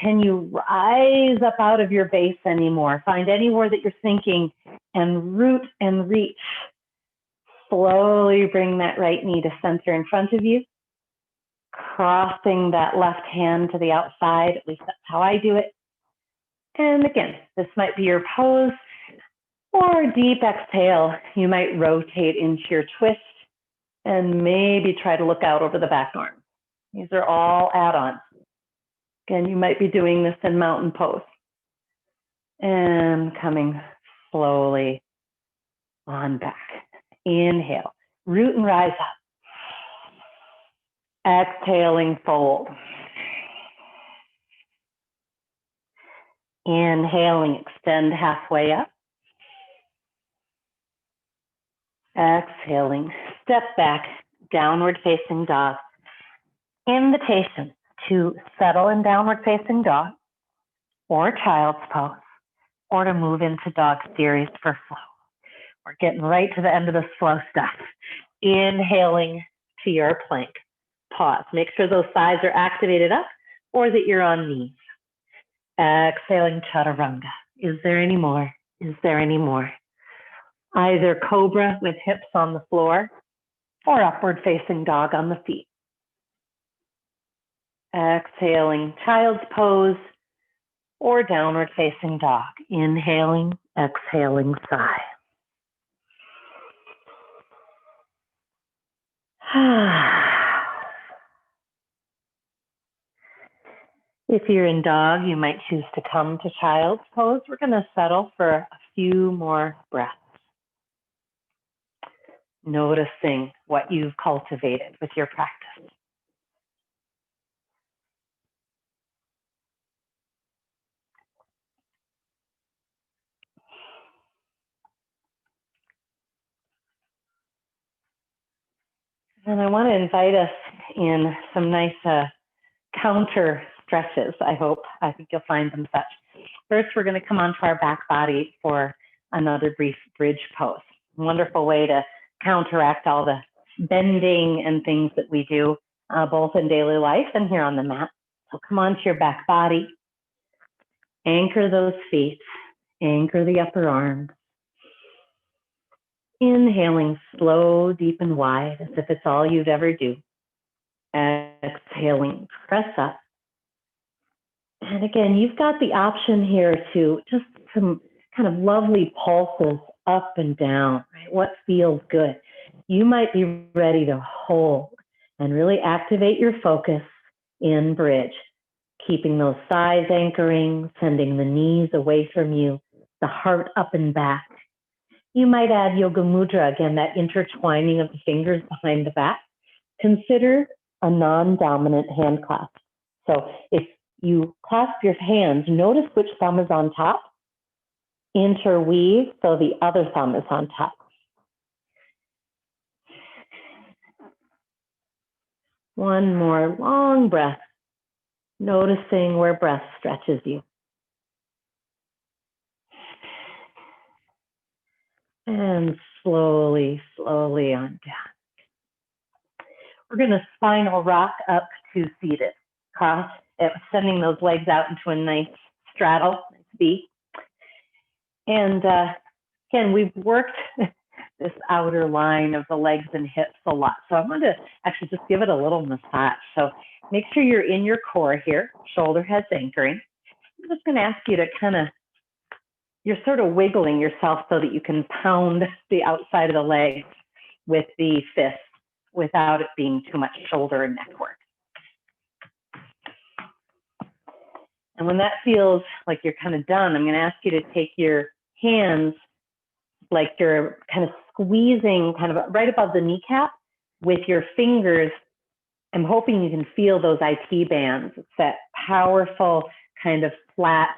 Can you rise up out of your base anymore? Find anywhere that you're sinking and root and reach. slowly bring that right knee to center in front of you, crossing that left hand to the outside. At least that's how I do it. And again, this might be your pose, or a deep exhale. You might rotate into your twist and maybe try to look out over the back arm. These are all add-ons. Again, you might be doing this in mountain pose. And coming slowly on back. Inhale, root and rise up. Exhaling, fold. Inhaling, extend halfway up. Exhaling, step back, downward facing dog. Invitation to settle in downward facing dog or child's pose, or to move into dog series for flow. We're getting right to the end of the slow stuff. Inhaling to your plank. Pause. Make sure those thighs are activated up or that you're on knees. Exhaling, chaturanga. Is there any more? Is there any more? Either cobra with hips on the floor or upward facing dog on the feet. Exhaling, child's pose or downward facing dog. Inhaling, exhaling, sigh. If you're in dog, you might choose to come to child's pose. We're going to settle for a few more breaths. Noticing what you've cultivated with your practice. And I want to invite us in some nice counter stretches, I hope. I think you'll find them such. First, we're going to come onto our back body for another brief bridge pose. Wonderful way to counteract all the bending and things that we do, both in daily life and here on the mat. So come onto your back body, anchor those feet, anchor the upper arms. Inhaling slow, deep, and wide, as if it's all you'd ever do. Exhaling, press up. And again, you've got the option here to just some kind of lovely pulses up and down, right? What feels good. You might be ready to hold and really activate your focus in bridge, keeping those thighs anchoring, sending the knees away from you, the heart up and back. You might add Yoga Mudra, again, that intertwining of the fingers behind the back. Consider a non-dominant hand clasp. So if you clasp your hands, notice which thumb is on top. Interweave so the other thumb is on top. One more long breath, noticing where breath stretches you. And slowly, slowly on down. We're going to spinal rock up to seated. Cross, sending those legs out into a nice straddle, nice V. And again, we've worked this outer line of the legs and hips a lot. So I'm going to actually just give it a little massage. So make sure you're in your core here, shoulder heads anchoring. I'm just going to ask you to you're sort of wiggling yourself so that you can pound the outside of the legs with the fist without it being too much shoulder and neck work. And when that feels like you're kind of done, I'm going to ask you to take your hands like you're kind of squeezing kind of right above the kneecap with your fingers. I'm hoping you can feel those IT bands. It's that powerful kind of flat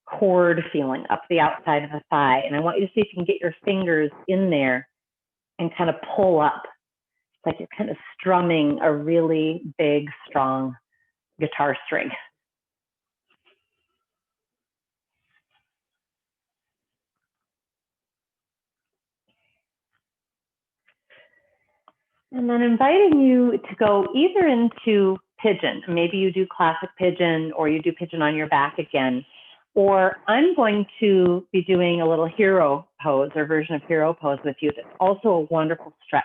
cord feeling up the outside of the thigh. And I want you to see if you can get your fingers in there and kind of pull up. It's like you're kind of strumming a really big, strong guitar string. And then inviting you to go either into pigeon. Maybe you do classic pigeon or you do pigeon on your back again. Or I'm going to be doing a little hero pose or version of hero pose with you. That's also a wonderful stretch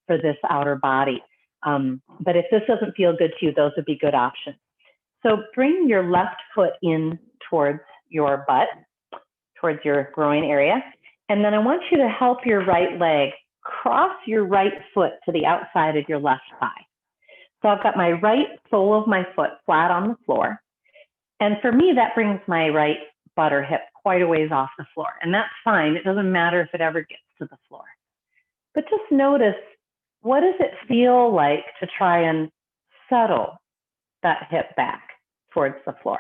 for this outer body. But if this doesn't feel good to you, those would be good options. So bring your left foot in towards your butt, towards your groin area. And then I want you to help your right leg cross your right foot to the outside of your left thigh. So I've got my right sole of my foot flat on the floor. And for me, that brings my right butt or hip quite a ways off the floor. And that's fine. It doesn't matter if it ever gets to the floor. But just notice, what does it feel like to try and settle that hip back towards the floor?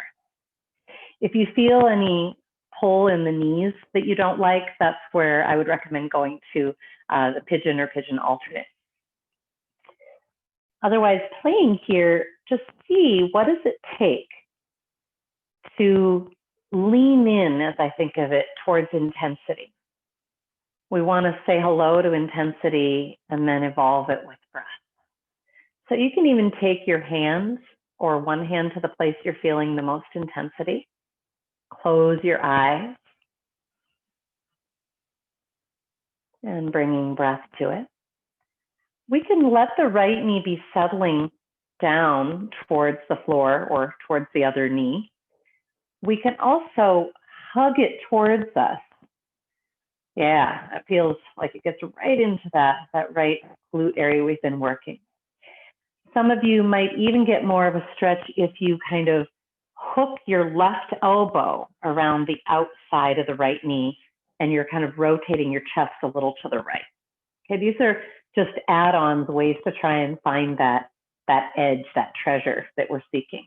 If you feel any pull in the knees that you don't like, that's where I would recommend going to the pigeon or pigeon alternate. Otherwise, playing here, just see, what does it take to lean in, as I think of it, towards intensity? We want to say hello to intensity and then evolve it with breath. So you can even take your hands or one hand to the place you're feeling the most intensity. Close your eyes and bringing breath to it. We can let the right knee be settling down towards the floor or towards the other knee. We can also hug it towards us. Yeah, it feels like it gets right into that right glute area we've been working. Some of you might even get more of a stretch if you kind of hook your left elbow around the outside of the right knee and you're kind of rotating your chest a little to the right. Okay, these are just add-ons, ways to try and find that edge, that treasure that we're seeking.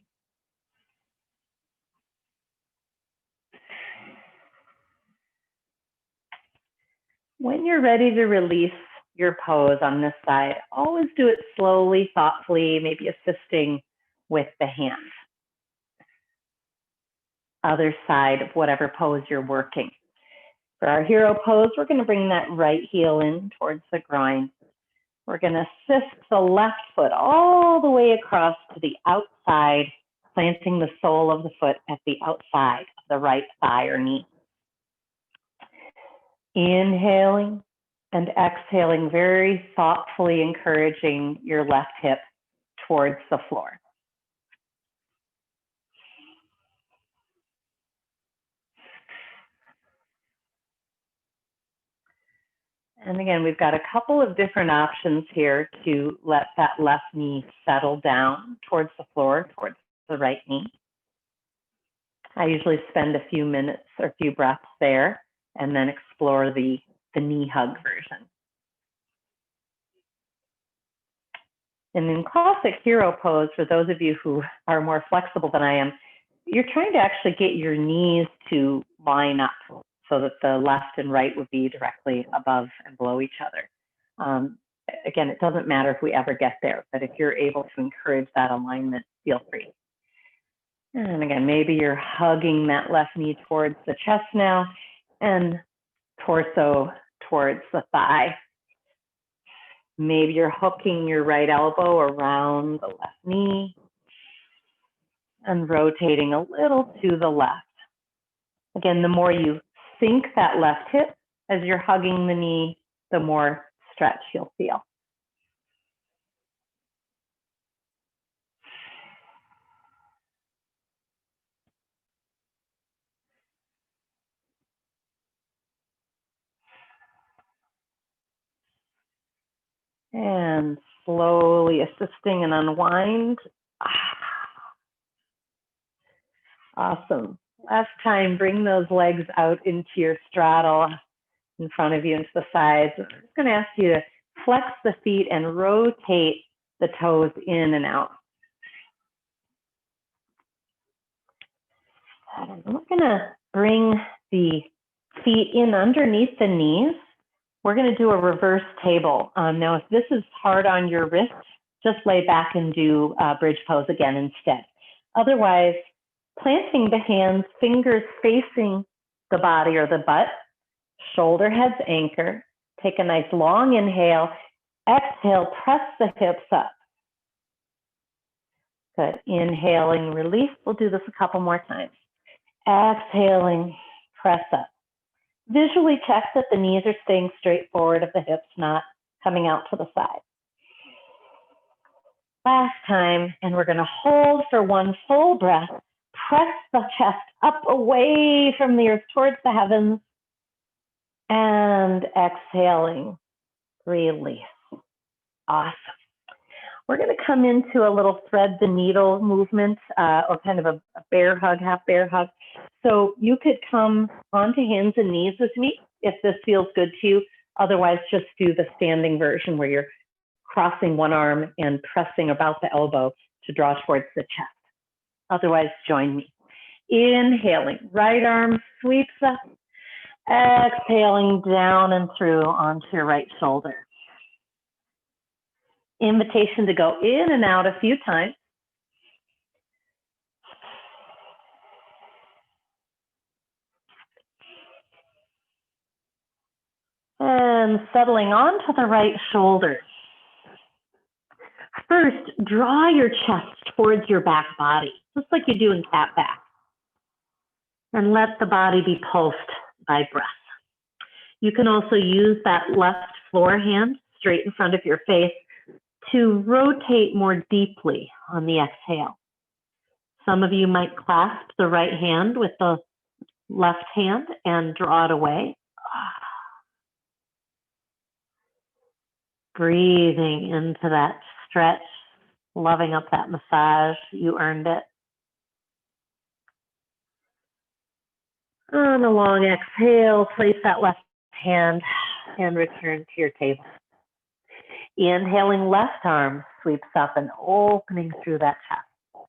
When you're ready to release your pose on this side, always do it slowly, thoughtfully, maybe assisting with the hand. Other side of whatever pose you're working. For our hero pose, we're going to bring that right heel in towards the groin. We're going to assist the left foot all the way across to the outside, planting the sole of the foot at the outside of the right thigh or knee. Inhaling and exhaling, very thoughtfully encouraging your left hip towards the floor. And again, we've got a couple of different options here to let that left knee settle down towards the floor, towards the right knee. I usually spend a few minutes or a few breaths there and then explore the knee hug version. And in classic hero pose, for those of you who are more flexible than I am, you're trying to actually get your knees to line up so that the left and right would be directly above and below each other. Again, it doesn't matter if we ever get there, but if you're able to encourage that alignment, feel free. And again, maybe you're hugging that left knee towards the chest now and torso towards the thigh. Maybe you're hooking your right elbow around the left knee and rotating a little to the left. Again, the more you sink that left hip as you're hugging the knee, the more stretch you'll feel. And slowly assisting and unwind. Awesome. Last time, bring those legs out into your straddle in front of you into the sides. I'm just going to ask you to flex the feet and rotate the toes in and out. And we're going to bring the feet in underneath the knees. We're going to do a reverse table. Now, if this is hard on your wrist, just lay back and do bridge pose again instead. Otherwise, planting the hands, fingers facing the body or the butt, shoulder heads anchor. Take a nice long inhale. Exhale, press the hips up. Good. Inhaling, release. We'll do this a couple more times. Exhaling, press up. Visually check that the knees are staying straight forward of the hips, not coming out to the side. Last time, and we're going to hold for one full breath. Press the chest up away from the earth towards the heavens. And exhaling, release. Awesome. We're going to come into a little thread the needle movement, or kind of a bear hug, half bear hug. So you could come onto hands and knees with me if this feels good to you. Otherwise, just do the standing version where you're crossing one arm and pressing about the elbow to draw towards the chest. Otherwise, join me. Inhaling, right arm sweeps up. Exhaling down and through onto your right shoulder. Invitation to go in and out a few times. And settling onto the right shoulder. First, draw your chest towards your back body, just like you do in cat back. And let the body be pulsed by breath. You can also use that left floor hand straight in front of your face to rotate more deeply on the exhale. Some of you might clasp the right hand with the left hand and draw it away. Breathing into that stretch, loving up that massage. You earned it. On a long exhale, place that left hand and return to your table. Inhaling, left arm sweeps up and opening through that chest.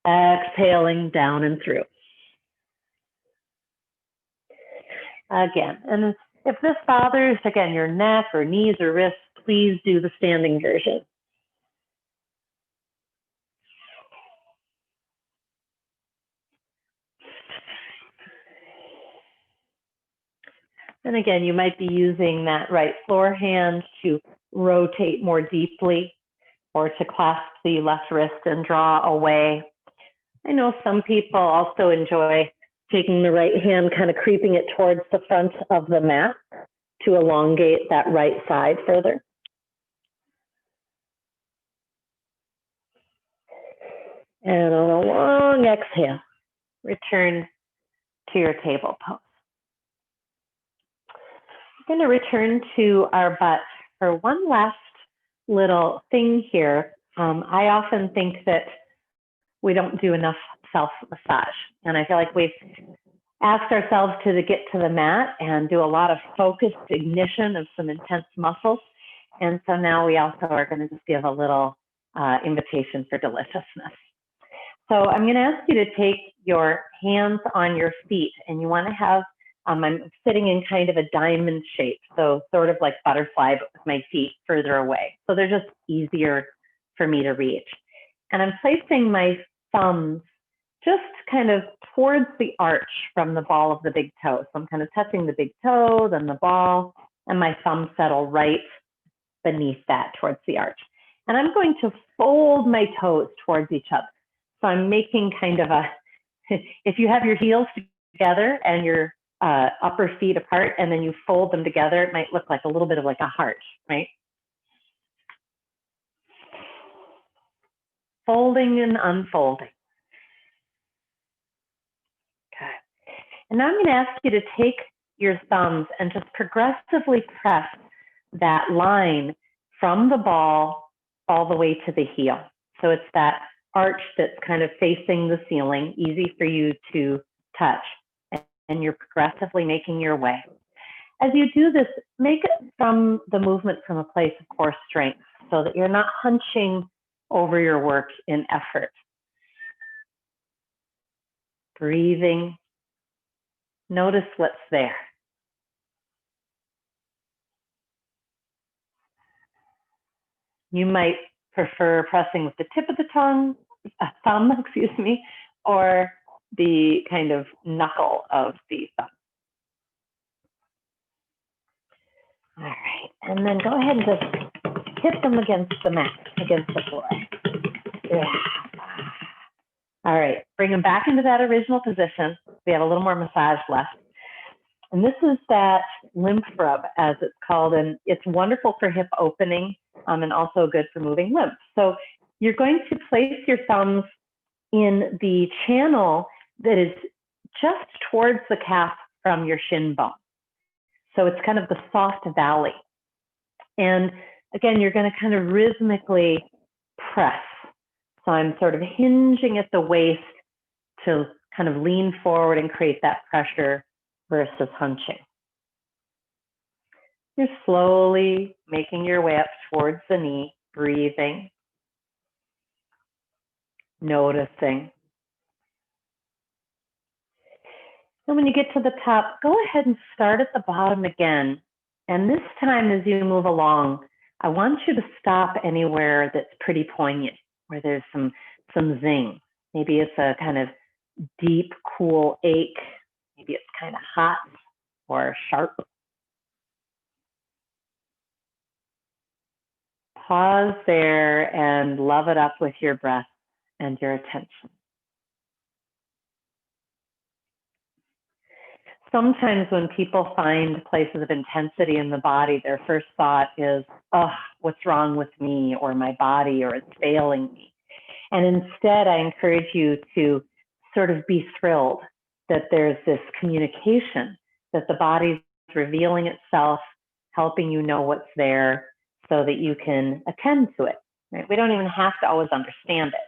Exhaling down and through. Again, and if this bothers, again, your neck or knees or wrists, please do the standing version. And again, you might be using that right floor hand to rotate more deeply or to clasp the left wrist and draw away. I know some people also enjoy taking the right hand, kind of creeping it towards the front of the mat to elongate that right side further. And on a long exhale, return to your table pose. We're going to return to our butt for one last little thing here. I often think that we don't do enough self-massage. And I feel like we've asked ourselves to get to the mat and do a lot of focused ignition of some intense muscles. And so now we also are going to just give a little invitation for deliciousness. So I'm going to ask you to take your hands on your feet, and you want to have, I'm sitting in kind of a diamond shape, so sort of like butterfly, but with my feet further away. So they're just easier for me to reach. And I'm placing my thumbs just kind of towards the arch from the ball of the big toe. So I'm kind of touching the big toe, then the ball, and my thumbs settle right beneath that towards the arch. And I'm going to fold my toes towards each other. So I'm making kind of a, if you have your heels together and your upper feet apart and then you fold them together, it might look like a little bit of like a heart, right? Folding and unfolding. Okay. And now I'm going to ask you to take your thumbs and just progressively press that line from the ball all the way to the heel. So it's that arch that's kind of facing the ceiling, easy for you to touch, and you're progressively making your way. As you do this, make it from the movement from a place of core strength so that you're not hunching over your work in effort. Breathing. Notice what's there. You might prefer pressing with the tip of the thumb, excuse me, or the kind of knuckle of the thumb. All right, and then go ahead and just hit them against the mat, against the floor. Yeah. All right, bring them back into that original position. We have a little more massage left. And this is that lymph rub, as it's called, and it's wonderful for hip opening and also good for moving lymph. So you're going to place your thumbs in the channel that is just towards the calf from your shin bone. So it's kind of the soft valley. And again, you're going to kind of rhythmically press. So I'm sort of hinging at the waist to kind of lean forward and create that pressure versus hunching. You're slowly making your way up towards the knee, breathing, noticing. And when you get to the top, go ahead and start at the bottom again. And this time, as you move along, I want you to stop anywhere that's pretty poignant, where there's some zing. Maybe it's a kind of deep, cool ache. Maybe it's kind of hot or sharp. Pause there and love it up with your breath and your attention. Sometimes when people find places of intensity in the body, their first thought is, oh, what's wrong with me or my body or it's failing me. And instead, I encourage you to sort of be thrilled that there's this communication, that the body's revealing itself, helping you know what's there so that you can attend to it. Right? We don't even have to always understand it.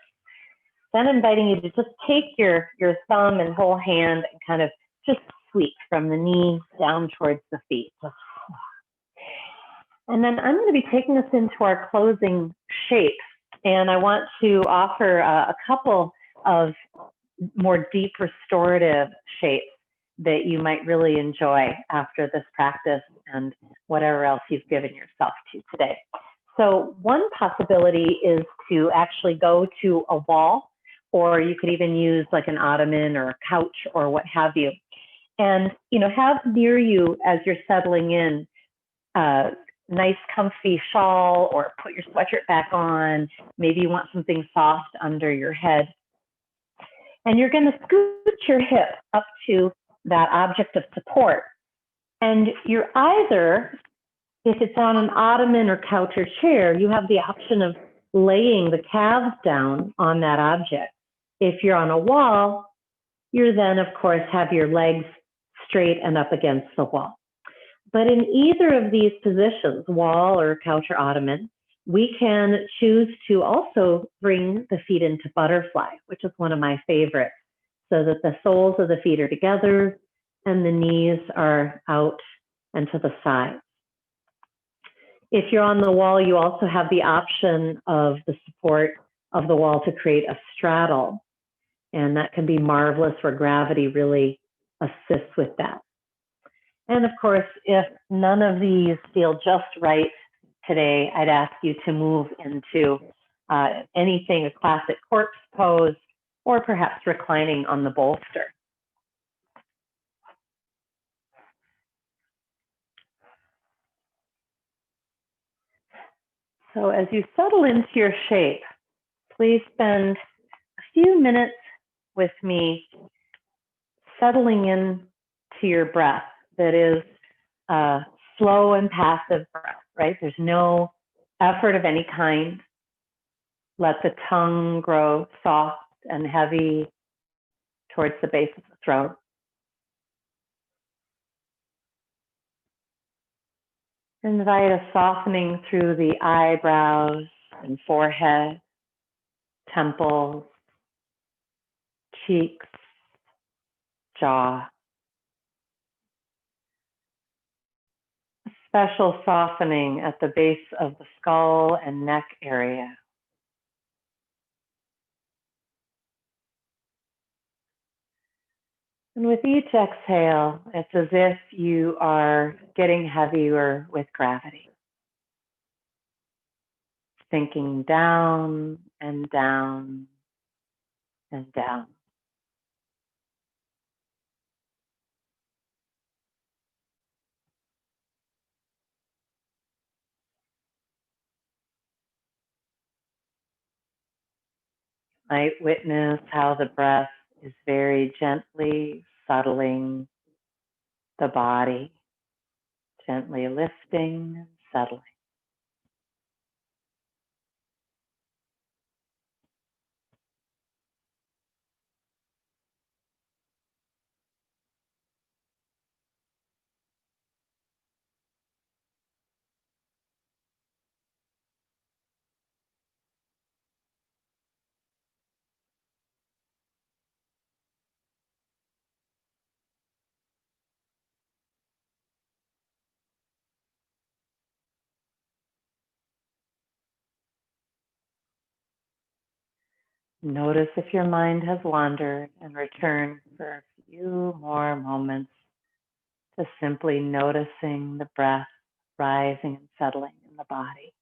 Then inviting you to just take your thumb and whole hand and kind of just sweep from the knee down towards the feet. And then I'm going to be taking us into our closing shape. And I want to offer a couple of more deep restorative shapes that you might really enjoy after this practice and whatever else you've given yourself to today. So one possibility is to actually go to a wall, or you could even use like an ottoman or a couch or what have you. And, have near you as you're settling in nice comfy shawl, or put your sweatshirt back on. Maybe you want something soft under your head. And you're going to scoot your hip up to that object of support. And you're either, if it's on an ottoman or couch or chair, you have the option of laying the calves down on that object. If you're on a wall, you're then, of course, have your legs straight and up against the wall. But in either of these positions, wall or couch or ottoman, we can choose to also bring the feet into butterfly, which is one of my favorites, so that the soles of the feet are together and the knees are out and to the side. If you're on the wall, you also have the option of the support of the wall to create a straddle, and that can be marvelous where gravity really assists with that. And of course, if none of these feel just right today, I'd ask you to move into anything, a classic corpse pose, or perhaps reclining on the bolster. So as you settle into your shape, please spend a few minutes with me settling in to your breath that is slow and passive breath, right? There's no effort of any kind. Let the tongue grow soft and heavy towards the base of the throat. Invite a softening through the eyebrows and forehead, temples, cheeks, jaw. A special softening at the base of the skull and neck area. And with each exhale, it's as if you are getting heavier with gravity. Sinking down and down and down. Might witness how the breath is very gently settling the body, gently lifting and settling. Notice if your mind has wandered and return for a few more moments to simply noticing the breath rising and settling in the body.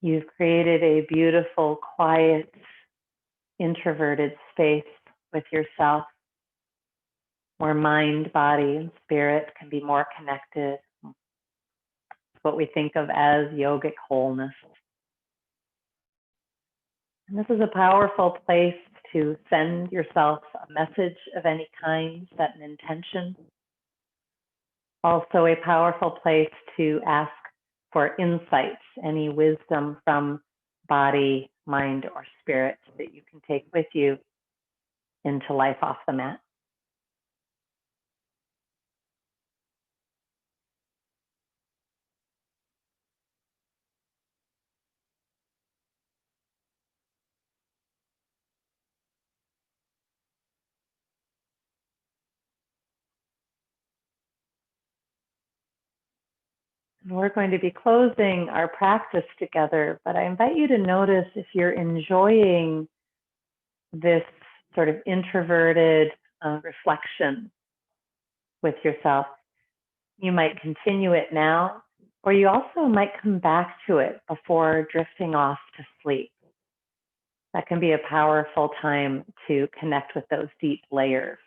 You've created a beautiful, quiet, introverted space with yourself where mind, body, and spirit can be more connected. What we think of as yogic wholeness. And this is a powerful place to send yourself a message of any kind, set an intention. Also a powerful place to ask for insights, any wisdom from body, mind, or spirit that you can take with you into life off the mat. We're going to be closing our practice together, but I invite you to notice if you're enjoying this sort of introverted reflection with yourself. You might continue it now, or you also might come back to it before drifting off to sleep. That can be a powerful time to connect with those deep layers.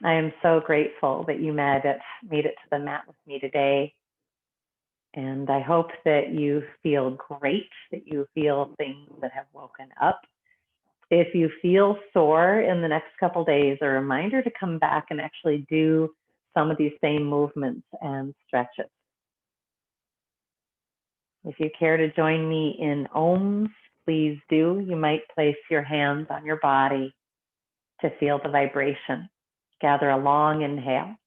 I am so grateful that you made it to the mat with me today. And I hope that you feel great, that you feel things that have woken up. If you feel sore in the next couple days, a reminder to come back and actually do some of these same movements and stretches. If you care to join me in Ohms, please do. You might place your hands on your body to feel the vibration. Gather a long inhale.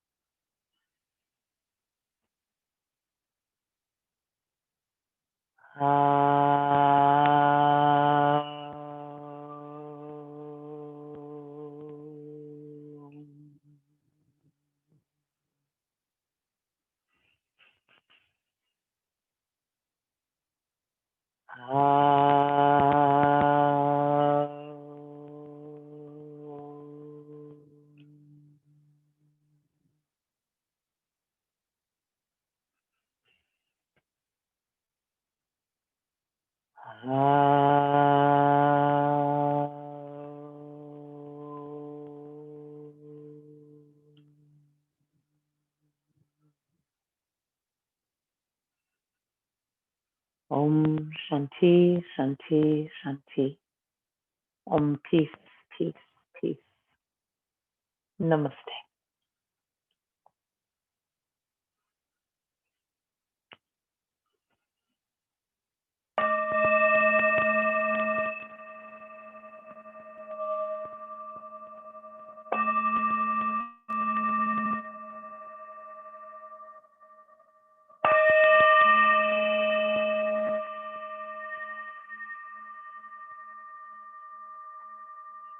Om Shanti, Shanti, Shanti. Om peace, peace, peace. Namaste.